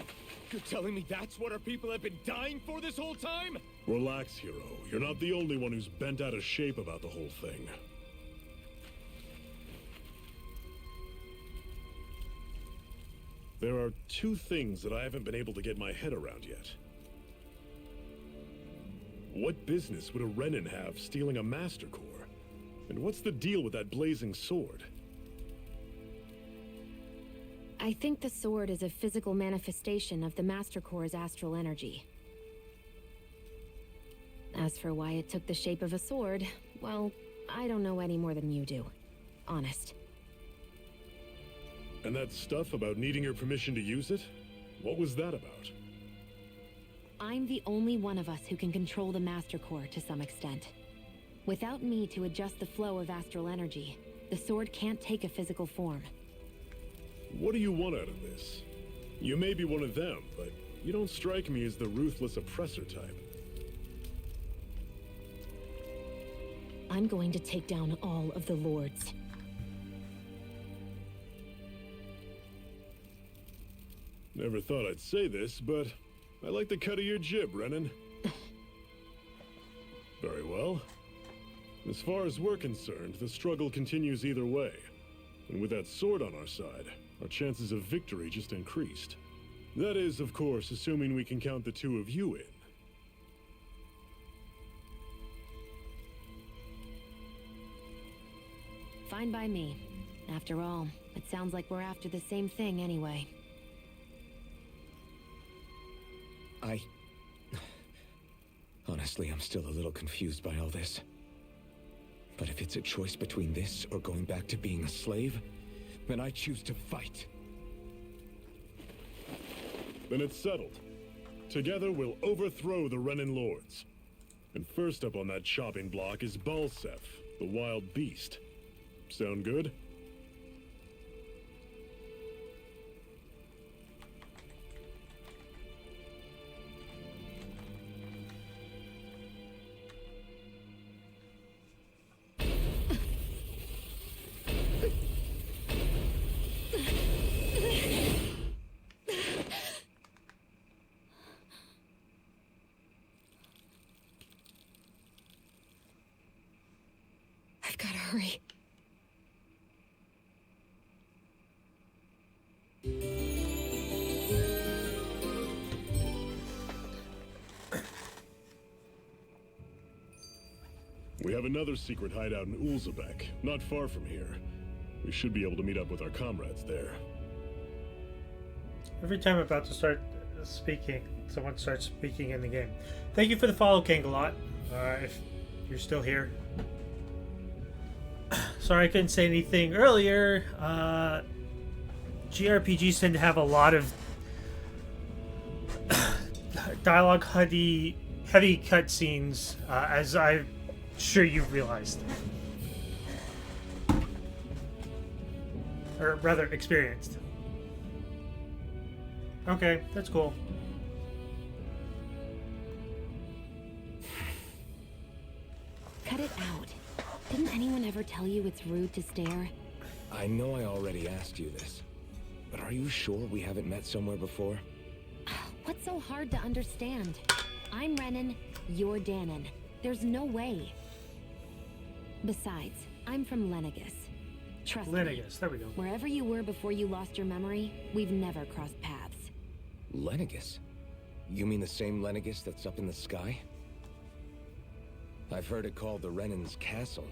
You're telling me that's what our people have been dying for this whole time? Relax, hero. You're not the only one who's bent out of shape about the whole thing. There are 2 things that I haven't been able to get my head around yet. What business would a Renan have stealing a Master Core? And what's the deal with that blazing sword? I think the sword is a physical manifestation of the Master Core's astral energy. As for why it took the shape of a sword, well, I don't know any more than you do. Honest. And that stuff about needing your permission to use it? What was that about? I'm the only one of us who can control the Master Core to some extent. Without me to adjust the flow of astral energy, the sword can't take a physical form. What do you want out of this? You may be one of them, but you don't strike me as the ruthless oppressor type. I'm going to take down all of the lords. Never thought I'd say this, but I like the cut of your jib, Renan. Very well. As far as we're concerned, the struggle continues either way. And with that sword on our side, our chances of victory just increased. That is, of course, assuming we can count the 2 of you in. Fine by me. After all, it sounds like we're after the same thing anyway. Honestly, I'm still a little confused by all this. But if it's a choice between this or going back to being a slave, then I choose to fight. Then it's settled. Together we'll overthrow the Renan Lords. And first up on that chopping block is Balsef, the wild beast. Sound good? I've gotta hurry. We have another secret hideout in Ulzebek, not far from here. We should be able to meet up with our comrades there. Every time I'm about to start speaking, someone starts speaking in the game. Thank you for the follow, Kangalot. If you're still here. Sorry I couldn't say anything earlier. GRPGs tend to have a lot of dialogue heavy cutscenes, as I'm sure you've realized. Or rather, experienced. Okay, that's cool. Cut it out. Didn't anyone ever tell you it's rude to stare? I know I already asked you this, but are you sure we haven't met somewhere before? What's so hard to understand? I'm Renan, you're Danon. There's no way. Besides, I'm from Lenegus. Trust me. Lenegus, there we go. Wherever you were before you lost your memory, we've never crossed paths. Lenegus? You mean the same Lenegus that's up in the sky? I've heard it called the Renan's Castle,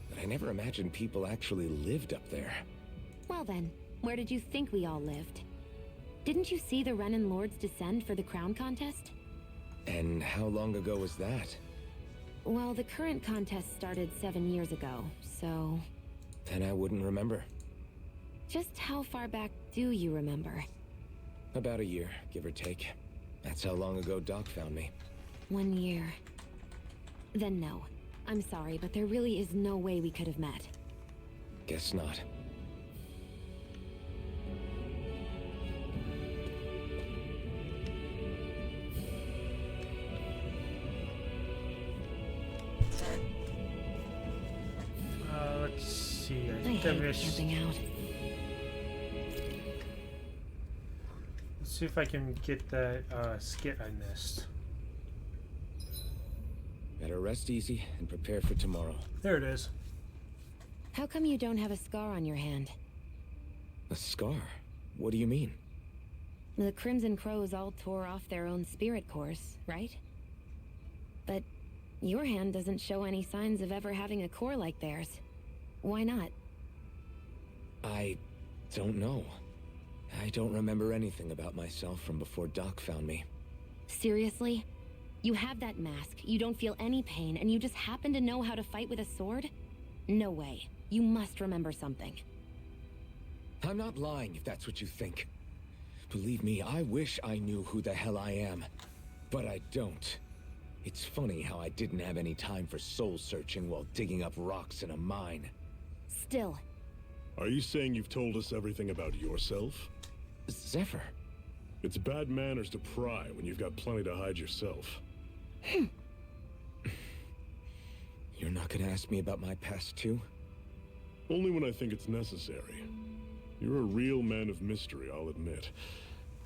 but I never imagined people actually lived up there. Well then, where did you think we all lived? Didn't you see the Renan Lords descend for the crown contest? And how long ago was that? Well, the current contest started 7 years ago, so... Then I wouldn't remember. Just how far back do you remember? About a year, give or take. That's how long ago Doc found me. 1 year. Then no. I'm sorry, but there really is no way we could have met. Guess not. Let's see. I I think I hate missed. camping out. Let's see if I can get that skit I missed. Better rest easy and prepare for tomorrow. There it is. How come you don't have a scar on your hand? A scar? What do you mean? The Crimson Crows all tore off their own spirit cores, right? But your hand doesn't show any signs of ever having a core like theirs. Why not? I don't know. I don't remember anything about myself from before Doc found me. Seriously? You have that mask, you don't feel any pain, and you just happen to know how to fight with a sword? No way. You must remember something. I'm not lying if that's what you think. Believe me, I wish I knew who the hell I am. But I don't. It's funny how I didn't have any time for soul searching while digging up rocks in a mine. Still, Are you saying you've told us everything about yourself? Zephyr. It's bad manners to pry when you've got plenty to hide yourself. You're not gonna ask me about my past too? Only when I think it's necessary. You're a real man of mystery, I'll admit.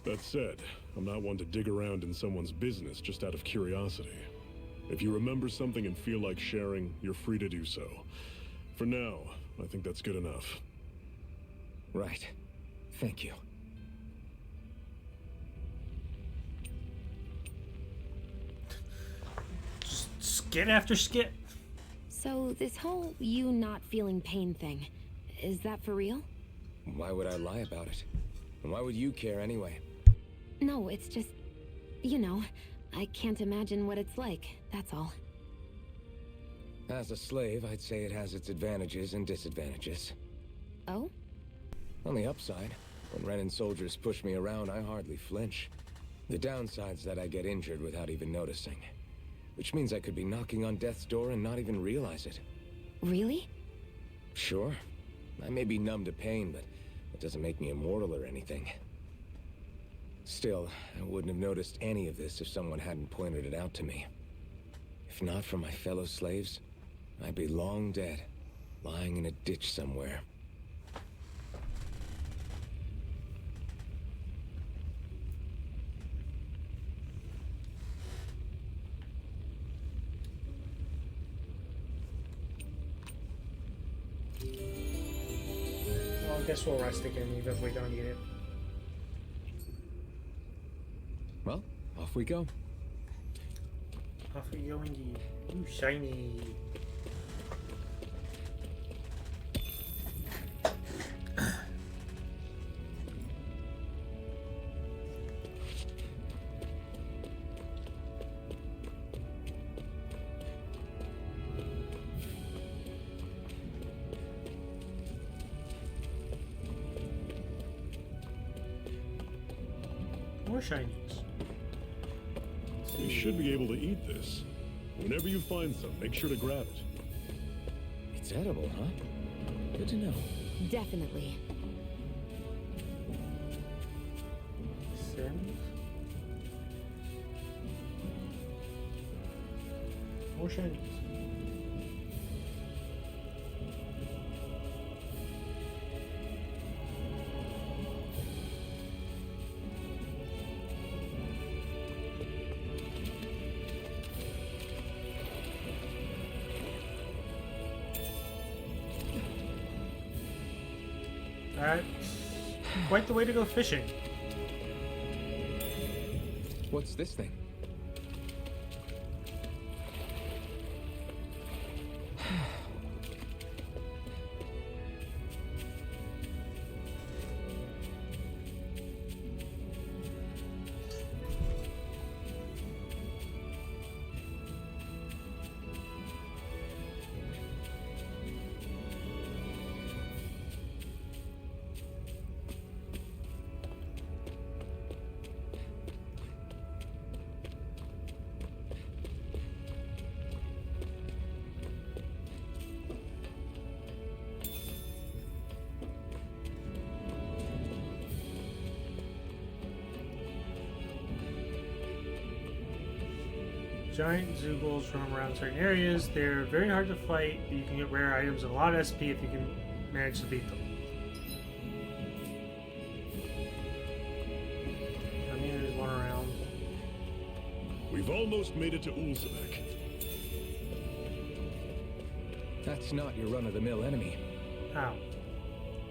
That said, I'm not one to dig around in someone's business just out of curiosity. If you remember something and feel like sharing, you're free to do so. For now, I think that's good enough. Right. Thank you. Just skit after skit. so this whole you not feeling pain thing, is that for real? Why would I lie about it? And why would you care anyway? No, it's just, you know, I can't imagine what it's like, that's all. As a slave, I'd say it has its advantages and disadvantages. Oh? On the upside, when Renan soldiers push me around, I hardly flinch. The downside's that I get injured without even noticing. Which means I could be knocking on death's door and not even realize it. Really? Sure. I may be numb to pain, but it doesn't make me immortal or anything. Still, I wouldn't have noticed any of this if someone hadn't pointed it out to me. If not for my fellow slaves, I'd be long dead, lying in a ditch somewhere. Well, I guess we'll rest again, even if we don't need it. Well, off we go. Off we go indeed. Ooh, shiny. More shinies. You should be able to eat this. Whenever you find some, make sure to grab it. It's edible, huh? Good to know. Definitely. Send. More shinies. Alright. Quite the way to go fishing. What's this thing? giant Zoogles roam around certain areas. They're very hard to fight, but you can get rare items and a lot of SP if you can manage to beat them. I mean, there's one around. We've almost made it to Ulzabek. That's not your run-of-the-mill enemy. Ow.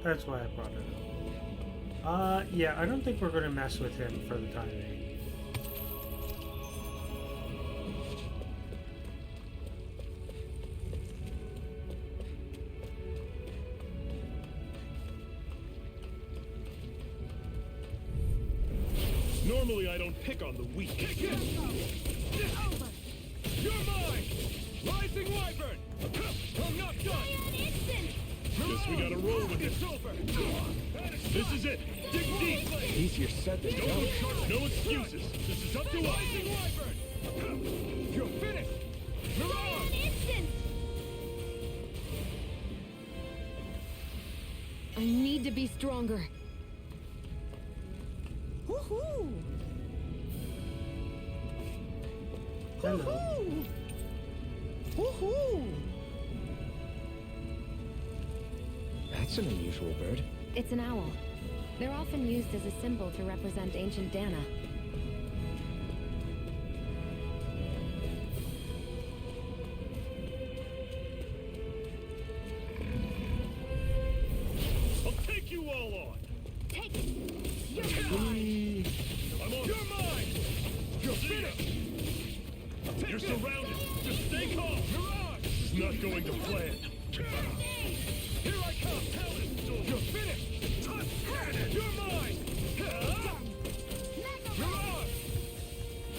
That's why I brought it up. Yeah, I don't think we're gonna mess with him for the time being. Normally I don't pick on the weak. Kick it! You're mine! Rising Wyvern! I'm not done! Guess we gotta roll with it. It's over! This is it. Dig deep. Easier said than done. No excuses. This is up to us. Rising Wyvern! You're finished! Mirage! I need to be stronger. Woohoo! Hello. Woohoo! That's an unusual bird. It's an owl. They're often used as a symbol to represent ancient Dana. I'll take you all on. Take it! You're I'm on. You're mine! You're finished! You're surrounded. Just stay calm. Mirage! This is not going to plan. Here I come! You're finished! You're mine! Mirage!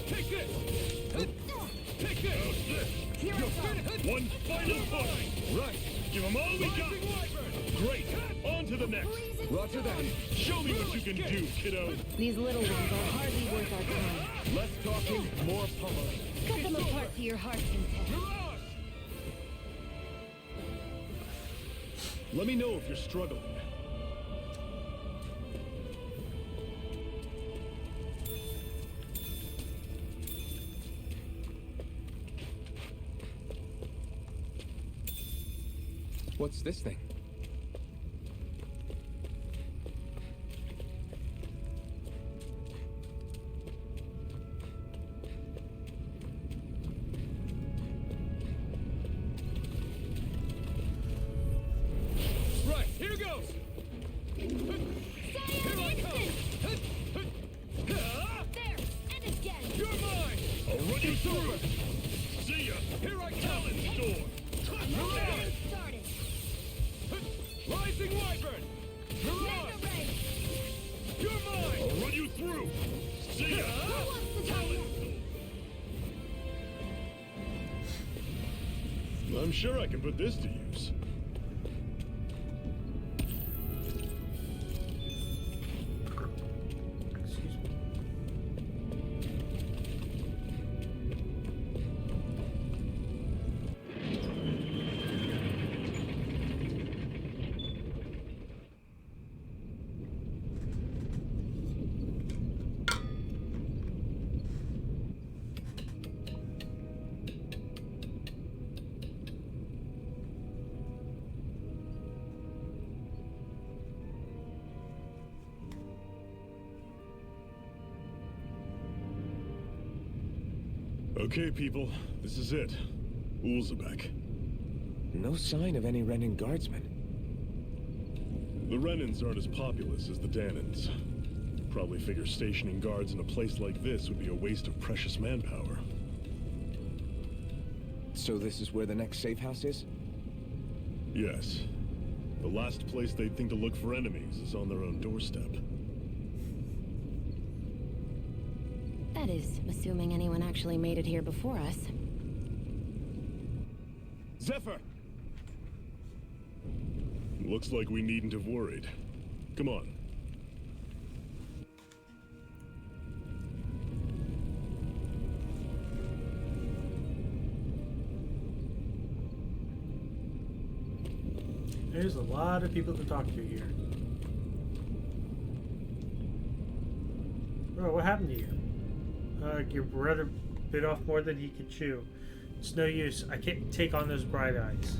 Take this! Take this! Here You're I finished! One final push. Right! Give them all we got. Rising Wyvern! Great. On to the next. Roger that. Show me what you can do, kiddo. These little ones are hardly worth our time. Less talking, more pummeling. Cut them apart to your heart's content. Mirage! Let me know if you're struggling. What's this thing? Right, here goes! Here I come! There! And again! You're mine! I'll run you through. See ya. Here I come! Talon Storm. Mirage! Started! Rising Wyvern! Mirage! You're mine! I'll run you through. See ya. Talon Storm. I'm sure I can put this to use. Excuse me. Okay, people. This is it. Ulzabek. No sign of any Renin guardsmen. The Renans aren't as populous as the Danans. Probably figure stationing guards in a place like this would be a waste of precious manpower. So this is where the next safe house is? Yes. The last place they'd think to look for enemies is on their own doorstep. That is, assuming anyone actually made it here before us. Zephyr! Looks like we needn't have worried. Come on. There's a lot of people to talk to here. Bro, what happened to you? Your brother bit off more than he could chew. It's no use. I can't take on those bright eyes.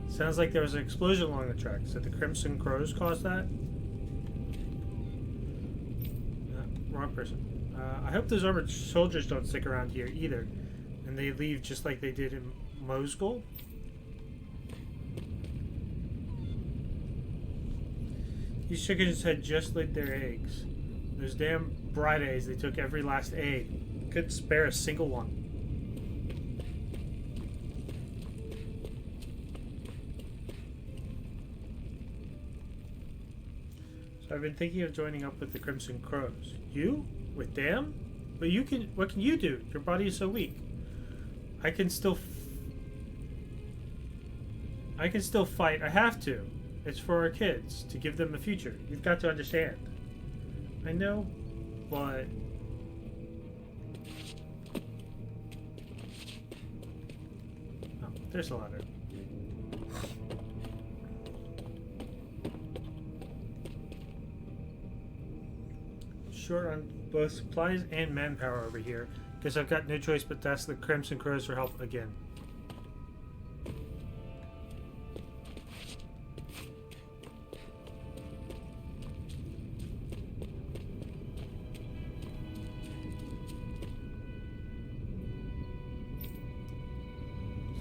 Sounds like there was an explosion along the tracks. Did the Crimson Crows cause that? Wrong person. I hope those armored soldiers don't stick around here either. And they leave just like they did in Mosgul. These chickens had just laid their eggs. Those damn bright eyes, they took every last egg. Couldn't spare a single one. So I've been thinking of joining up with the Crimson Crows. You? With them? But you can. What can you do? Your body is so weak. I can still fight. I have to. It's for our kids, to give them a future. You've got to understand. I know, but... Oh, there's a ladder. Short on both supplies and manpower over here. Guess I've got no choice but to ask the Crimson Crows for help again.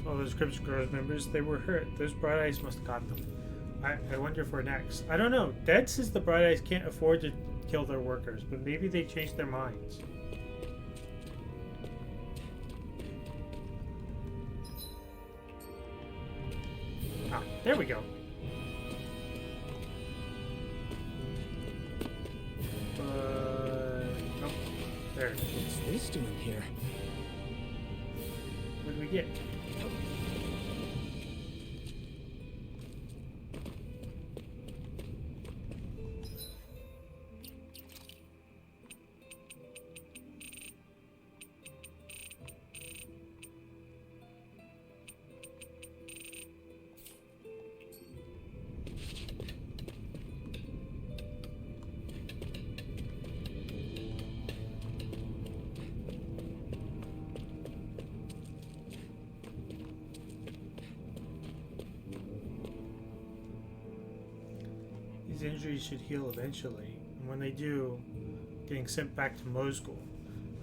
All those Crimson Crows members, they were hurt. Those Bright Eyes must have got them. I wonder if we're next. I don't know. Dad says the Bright Eyes can't afford to kill their workers, but maybe they changed their minds. Ah, there we go. Oh, there. What's this doing here? What did we get? These injuries should heal eventually, and when they do, getting sent back to Mosgul.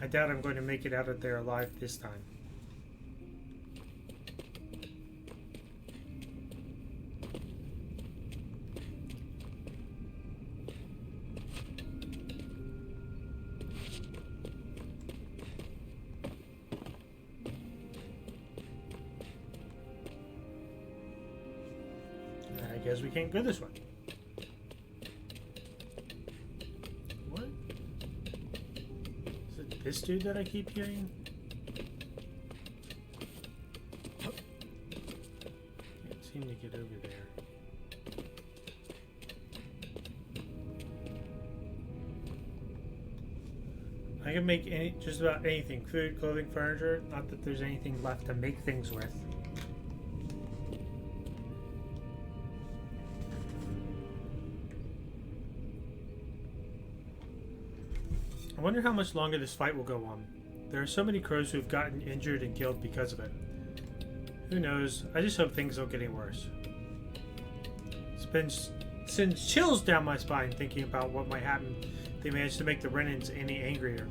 I doubt I'm going to make it out of there alive this time. I guess we can't go this way. What? Is it this dude that I keep hearing? Can't seem to get over there. I can make just about anything. Food, clothing, furniture. Not that there's anything left to make things with. I wonder how much longer this fight will go on. There are so many crows who've gotten injured and killed because of it. Who knows? I just hope things don't get any worse. Sends chills down my spine thinking about what might happen if they manage to make the Renans any angrier.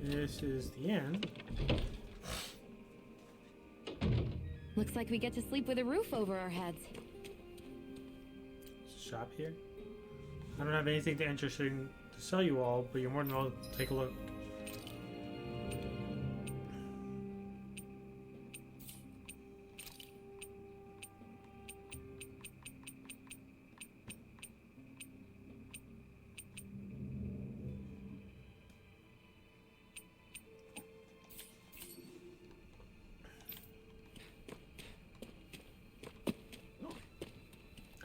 This is the end. Looks like we get to sleep with a roof over our heads. There's a shop here. I don't have anything interesting to sell you all, but you're more than welcome to take a look.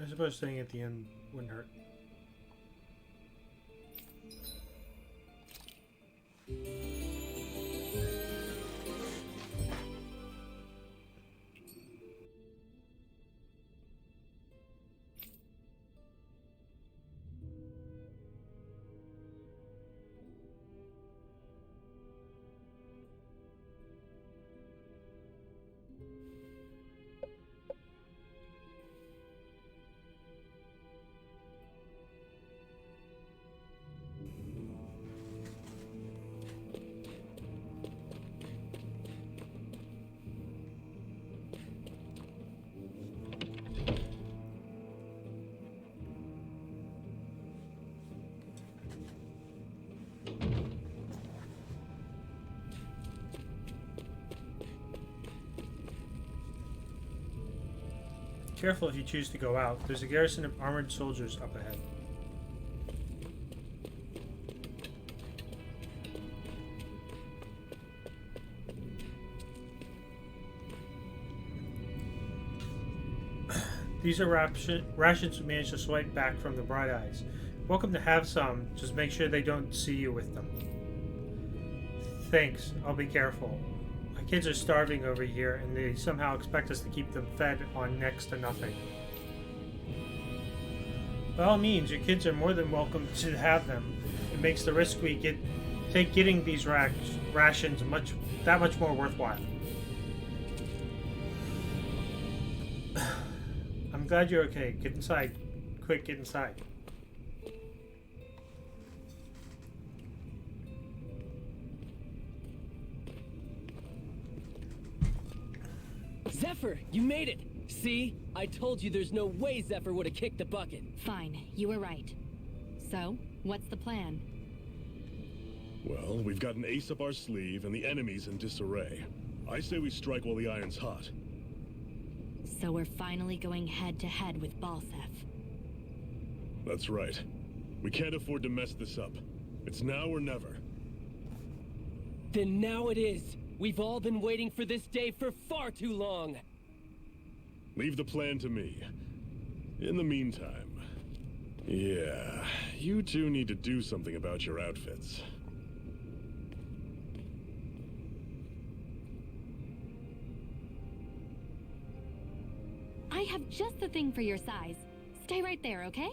I suppose staying at the end wouldn't hurt. Careful if you choose to go out. There's a garrison of armored soldiers up ahead. These are rations we managed to swipe back from the Bright Eyes. Welcome to have some, just make sure they don't see you with them. Thanks, I'll be careful. My kids are starving over here, and they somehow expect us to keep them fed on next to nothing. By all means, your kids are more than welcome to have them. It makes the risk we take getting these rations that much more worthwhile. I'm glad you're okay. Get inside. Quick, get inside. Zephyr, you made it! See? I told you there's no way Zephyr would have kicked the bucket. Fine, you were right. So, what's the plan? Well, we've got an ace up our sleeve and the enemy's in disarray. I say we strike while the iron's hot. So we're finally going head-to-head with Balsef. That's right. We can't afford to mess this up. It's now or never. Then now it is! We've all been waiting for this day for far too long! Leave the plan to me. In the meantime... Yeah, you two need to do something about your outfits. I have just the thing for your size. Stay right there, okay?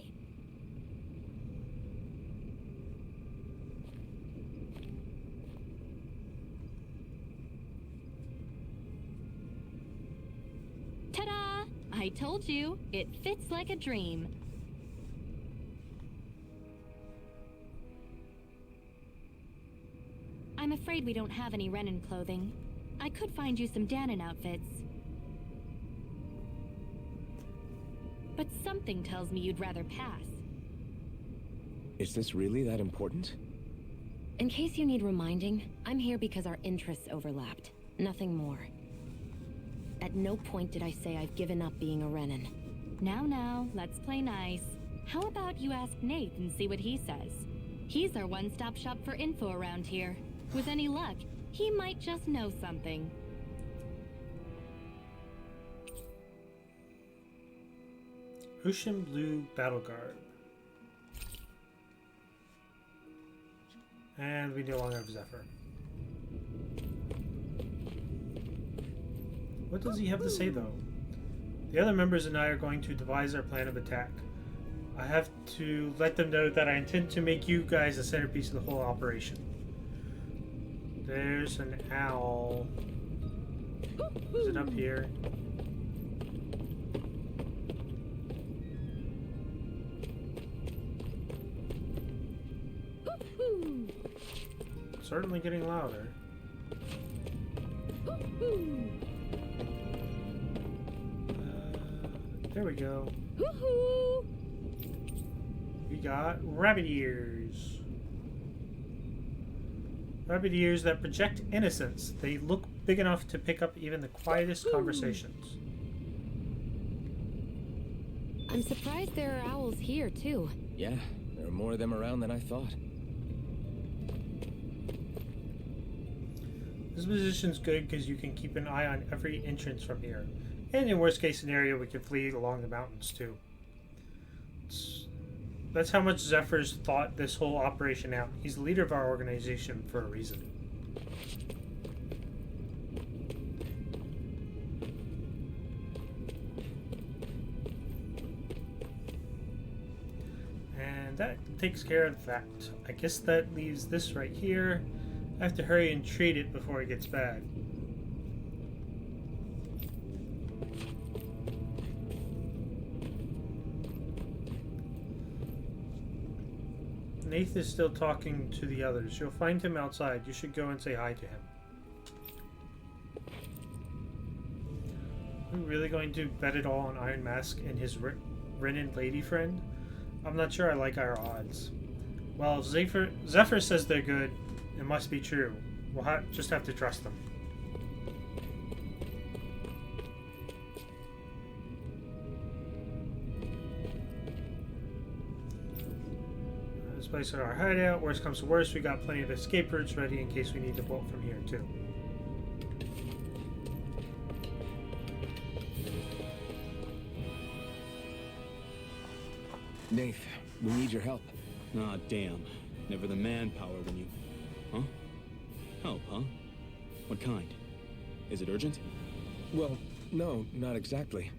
Ta-da! I told you, it fits like a dream. I'm afraid we don't have any Renan clothing. I could find you some Danon outfits. But something tells me you'd rather pass. Is this really that important? In case you need reminding, I'm here because our interests overlapped. Nothing more. At no point did I say I've given up being a Renan. Now, let's play nice. How about you ask Nate and see what he says? He's our one-stop shop for info around here. With any luck, he might just know something. Ocean Blue Battle Garb. And we no longer have Zephyr. What does he have to say, though? The other members and I are going to devise our plan of attack. I have to let them know that I intend to make you guys the centerpiece of the whole operation. There's an owl. Is it up here? Certainly getting louder. There we go. We got rabbit ears. Rabbit ears that project innocence. They look big enough to pick up even the quietest conversations. I'm surprised there are owls here, too. Yeah, there are more of them around than I thought. This position's good because you can keep an eye on every entrance from here. And in worst case scenario, we can flee along the mountains too. That's how much Zephyr's thought this whole operation out. He's the leader of our organization for a reason. And that takes care of that. I guess that leaves this right here. I have to hurry and treat it before it gets bad. Nath is still talking to the others. You'll find him outside. You should go and say hi to him. Are we really going to bet it all on Iron Mask and his Renan lady friend? I'm not sure I like our odds. Well, Zephyr says they're good. It must be true. We'll just have to trust them. This place is our hideout. Worst comes to worst, we got plenty of escape routes ready in case we need to bolt from here too. Nath, we need your help. Ah, damn. Never the manpower when you... Huh? Help, huh? What kind? Is it urgent? Well, no, not exactly.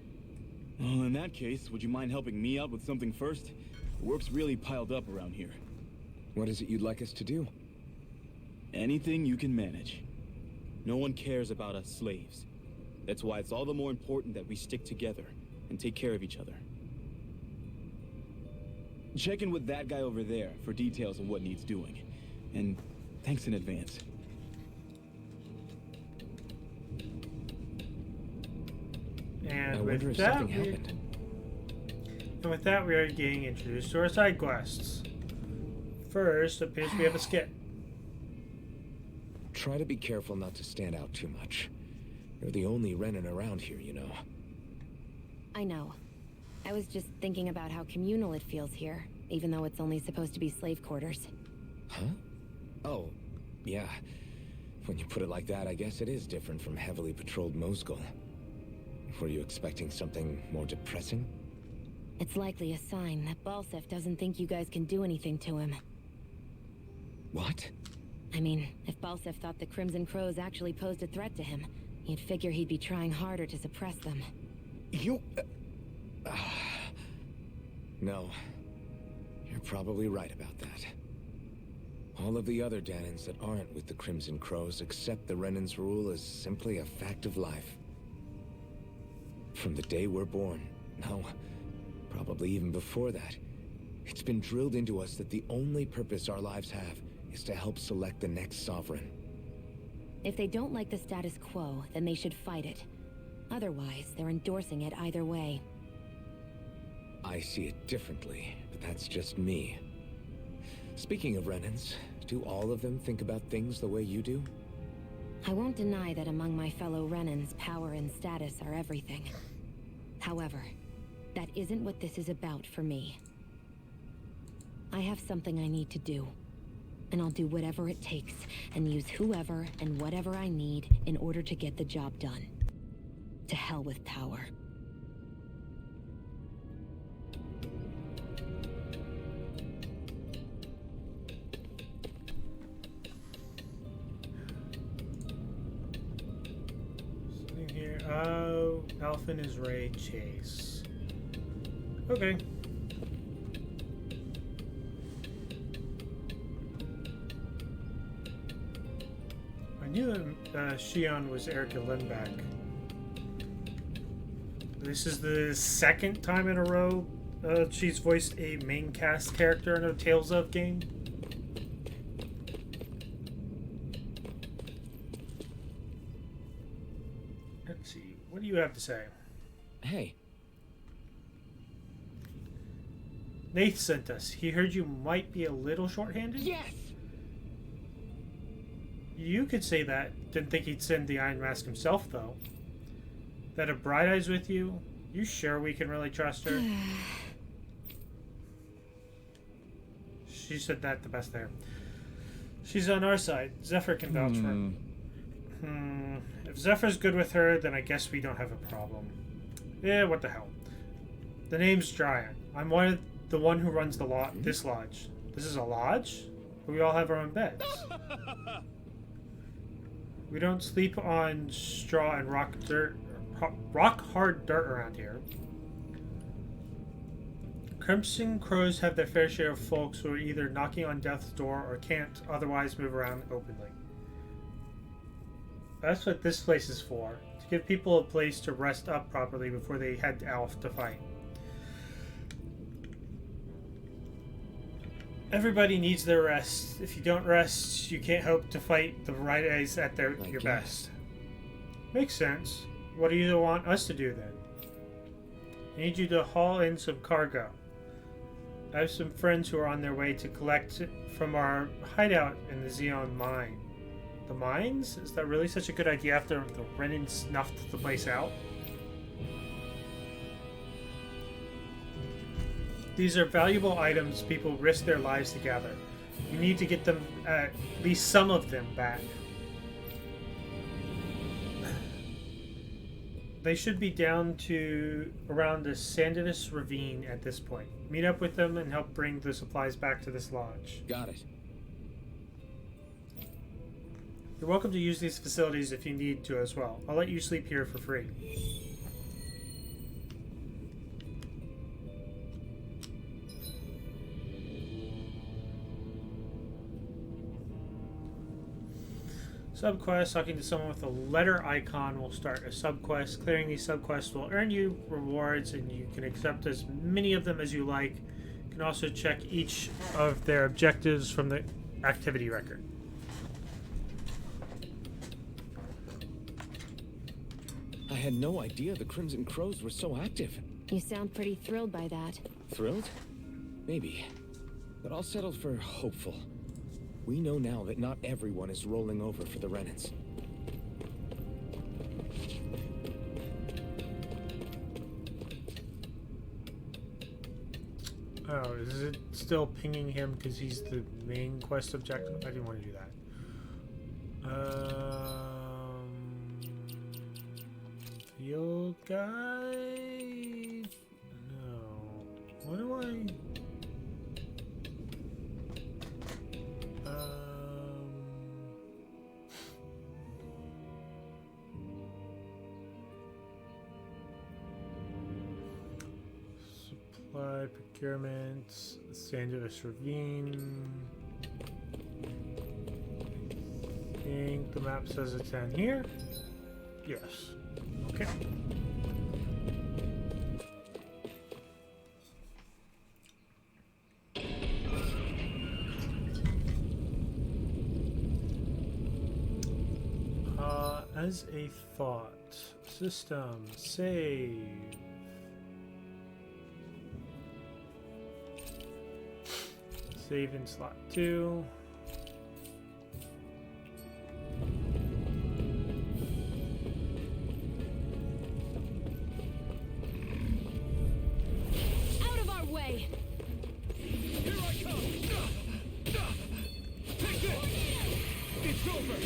Well, in that case, would you mind helping me out with something first? The work's really piled up around here. What is it you'd like us to do? Anything you can manage. No one cares about us slaves. That's why it's all the more important that we stick together and take care of each other. Check in with that guy over there for details on what needs doing. And thanks in advance. And I wonder if something happened. And with that, we are getting introduced to our side quests. First, it appears we have a skit. Try to be careful not to stand out too much. You're the only Renan around here, you know. I know. I was just thinking about how communal it feels here, even though it's only supposed to be slave quarters. Huh? Oh, yeah. When you put it like that, I guess it is different from heavily patrolled Mosgul. Were you expecting something more depressing? It's likely a sign that Balsef doesn't think you guys can do anything to him. What? I mean, if Balsef thought the Crimson Crows actually posed a threat to him, you'd figure he'd be trying harder to suppress them. You... No. You're probably right about that. All of the other Danans that aren't with the Crimson Crows accept the Renan's rule as simply a fact of life. From the day we're born, no, probably even before that, it's been drilled into us that the only purpose our lives have is to help select the next sovereign. If they don't like the status quo, then they should fight it. Otherwise, they're endorsing it either way. I see it differently, but that's just me. Speaking of Renans, do all of them think about things the way you do? I won't deny that among my fellow Renans, power and status are everything. However, that isn't what this is about for me. I have something I need to do, and I'll do whatever it takes, and use whoever and whatever I need in order to get the job done. To hell with power. Sitting here. Oh, Alphen is Ray Chase. Okay. I knew Shion was Erica Lindback. This is the second time in a row she's voiced a main cast character in a Tales of game. Let's see. What do you have to say? Hey. Nath sent us. He heard you might be a little short-handed? Yes! You could say that. Didn't think he'd send the Iron Mask himself, though. That a Bright Eyes with you? You sure we can really trust her? She said that the best there. She's on our side. Zephyr can vouch for her. If Zephyr's good with her, then I guess we don't have a problem. Yeah, what the hell. The name's Dryan. I'm one the one who runs this lodge. This is a lodge? We all have our own beds. We don't sleep on straw and rock hard dirt around here. Crimson Crows have their fair share of folks who are either knocking on death's door or can't otherwise move around openly. That's what this place is for, to give people a place to rest up properly before they head off to fight. Everybody needs their rest. If you don't rest, you can't hope to fight the right eyes at your best. Makes sense. What do you want us to do then? I need you to haul in some cargo. I have some friends who are on their way to collect from our hideout in the Xeon mine. The mines? Is that really such a good idea after the Renin snuffed the place out? These are valuable items people risk their lives to gather. You need to get them, at least some of them, back. They should be down to around the Sandinus Ravine at this point. Meet up with them and help bring the supplies back to this lodge. Got it. You're welcome to use these facilities if you need to as well. I'll let you sleep here for free. Subquest, talking to someone with a letter icon will start a subquest. Clearing these subquests will earn you rewards, and you can accept as many of them as you like. You can also check each of their objectives from the activity record. I had no idea the Crimson Crows were so active. You sound pretty thrilled by that. Thrilled? Maybe. But I'll settle for hopeful. We know now that not everyone is rolling over for the Renans. Oh, is it still pinging him because he's the main quest objective? I didn't want to do that. Field guide? No. What do I... Supply, procurement, Sandinus Ravine. I think the map says it's down here. Yes. Okay. As a thought, system, save. Save in slot 2. Out of our way! Here I come! Take this! It's over!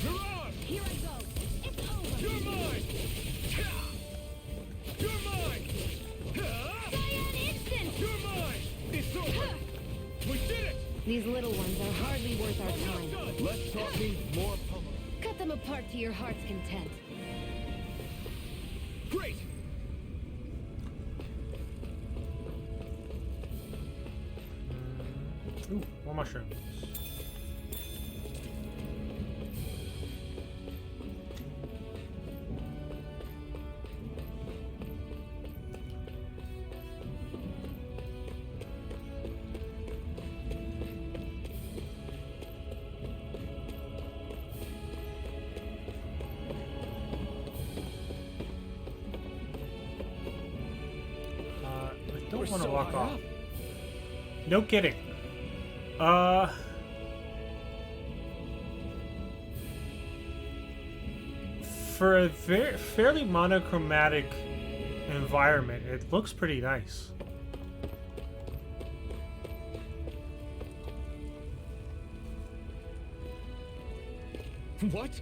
You're on! Here I go! It's over! You're mine! You're mine! Cyan instant! You're mine! It's over! We did it! These little ones are hardly worth our time. Let's talk things more public. Cut them apart to your heart's content. Great! Ooh, more mushrooms. I don't want to walk off. No kidding. For a fairly monochromatic environment, it looks pretty nice. What?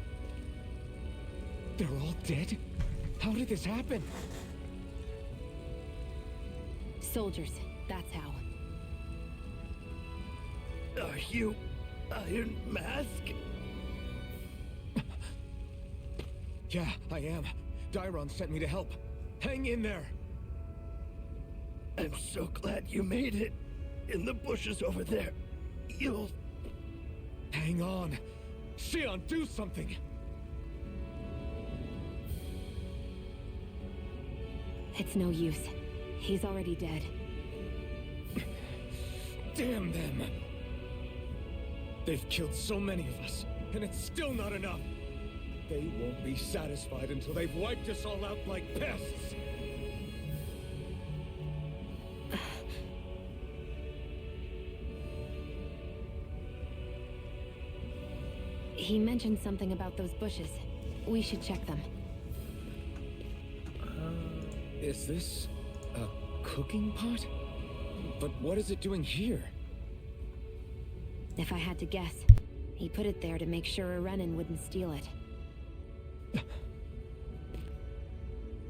They're all dead? How did this happen? Soldiers, that's how. Are you Iron Mask? Yeah, I am. Dairon sent me to help. Hang in there! I'm so glad you made it. In the bushes over there. You'll... Hang on! Xion, do something! It's no use. He's already dead. Damn them! They've killed so many of us, and it's still not enough! They won't be satisfied until they've wiped us all out like pests! He mentioned something about those bushes. We should check them. Is this a cooking pot? But what is it doing here? If I had to guess, he put it there to make sure a Renan wouldn't steal it.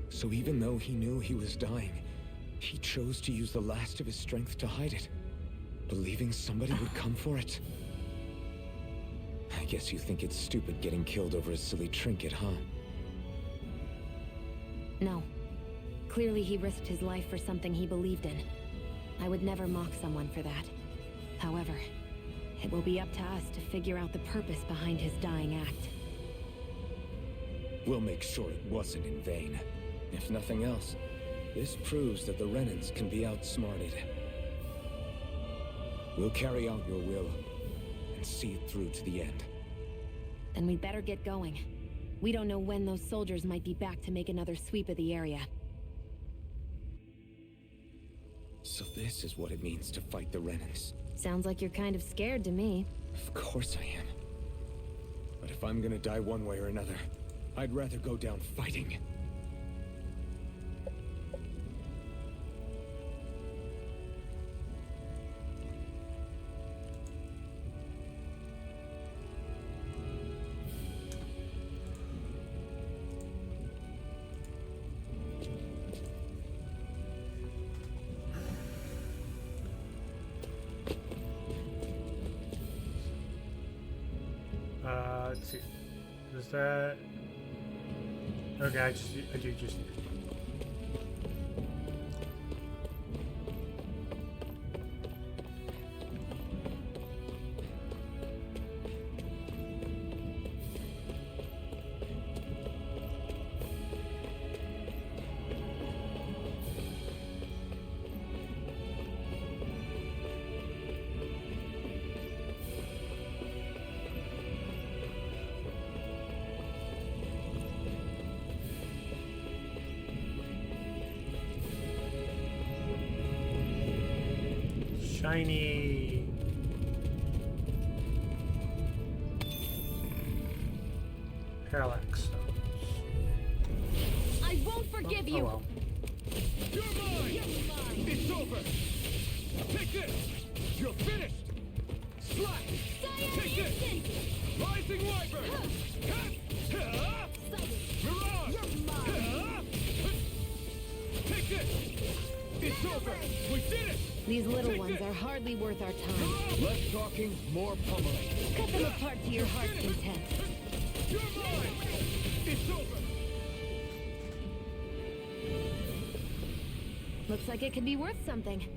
So even though he knew he was dying, he chose to use the last of his strength to hide it, believing somebody would come for it. I guess you think it's stupid getting killed over a silly trinket, huh? No. Clearly he risked his life for something he believed in. I would never mock someone for that. However, it will be up to us to figure out the purpose behind his dying act. We'll make sure it wasn't in vain. If nothing else, this proves that the Renans can be outsmarted. We'll carry out your will, and see it through to the end. Then we'd better get going. We don't know when those soldiers might be back to make another sweep of the area. So this is what it means to fight the Renans. Sounds like you're kind of scared to me. Of course I am. But if I'm gonna die one way or another, I'd rather go down fighting. Let's see. Does that... Okay, I do just... Shiny. Parallax stones. I won't forgive you. Oh well. You're mine! It's over! Take this! You're finished! Slash! Take this! Rising Wyvern! Mirage! Take this! It's over! We did it! These little ones are hardly worth our time. Less talking, more pummeling. Cut them apart to your heart's content. You're mine! It's over! Looks like it could be worth something.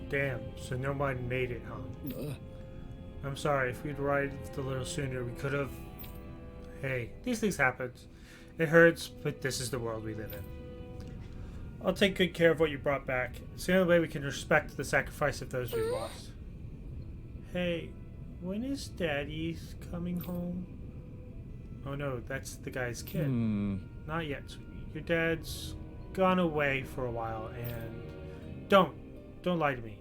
Damn, so no one made it, huh? I'm sorry, if we'd arrived a little sooner, we could have Hey, these things happen. It hurts, but this is the world we live in. I'll take good care of what you brought back. It's the only way we can respect the sacrifice of those we lost. Hey, when is Daddy coming home? Oh no, that's the guy's kid. Not yet, sweetie. Your dad's gone away for a while, and don't lie to me.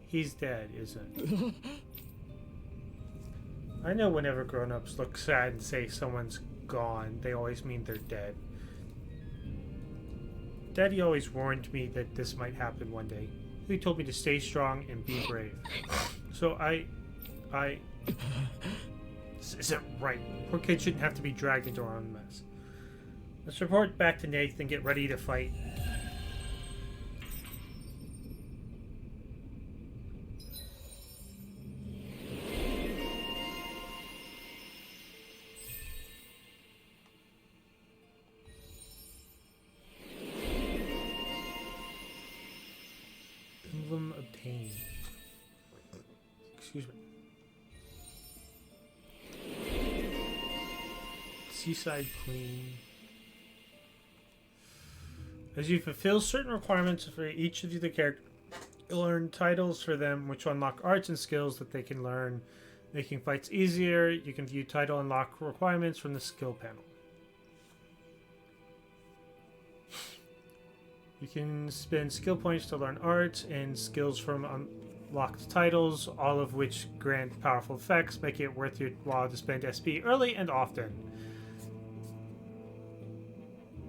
He's dead, isn't? I know whenever grown-ups look sad and say someone's gone, they always mean they're dead. Daddy always warned me that this might happen one day. He told me to stay strong and be brave. So this isn't right. Poor kid shouldn't have to be dragged into our own mess. Let's report back to Nathan and get ready to fight. Emblem obtained. Excuse me. Seaside Queen. As you fulfill certain requirements for each of the characters, you'll earn titles for them, which will unlock arts and skills that they can learn, making fights easier. You can view title unlock requirements from the skill panel. You can spend skill points to learn arts and skills from unlocked titles, all of which grant powerful effects, making it worth your while to spend SP early and often.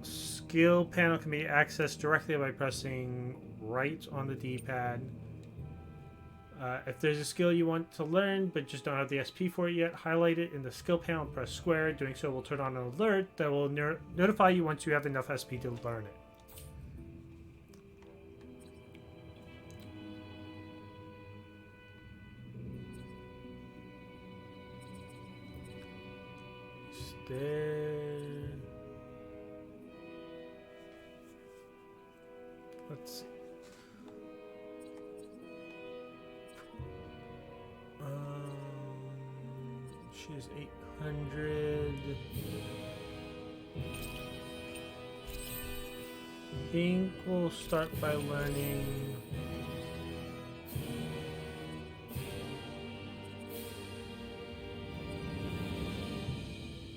Skill panel can be accessed directly by pressing right on the D-pad. If there's a skill you want to learn but just don't have the SP for it yet, highlight it in the skill panel and press square. Doing so will turn on an alert that will notify you once you have enough SP to learn it. Let's see. She is 800. I think we'll start by learning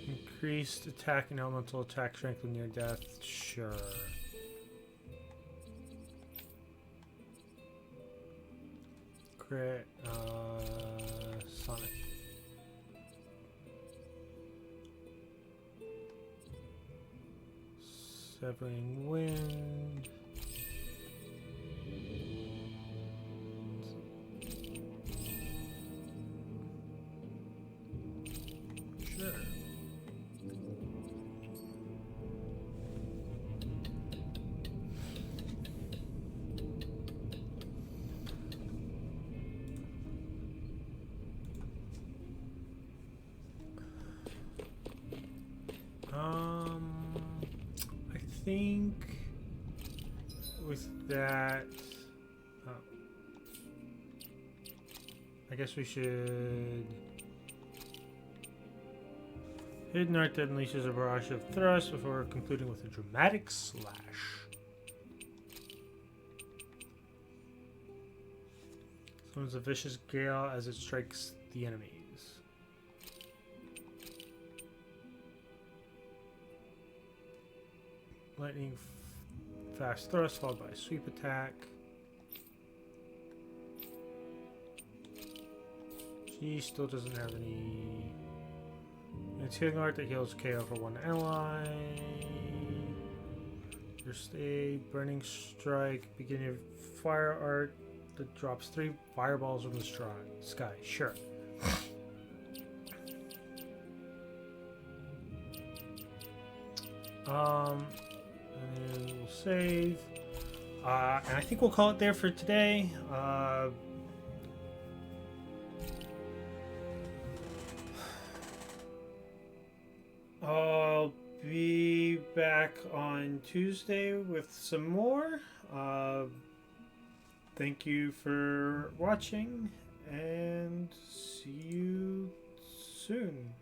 increased attack and elemental attack strength when near death. Sure. Crit, Sonic. Severing Wind. Sure. I think with that, I guess we should. Hidden Art that unleashes a barrage of thrust before concluding with a dramatic slash. Summons a vicious gale as it strikes the enemies. Lightning fast thrust followed by a sweep attack. She still doesn't have any. It's Healing Art that heals KO for one ally. First Aid, Burning Strike, beginning of Fire Art that drops 3 fireballs from the sky. Sure. And we'll save. And I think we'll call it there for today. I'll be back on Tuesday with some more. Thank you for watching, and see you soon.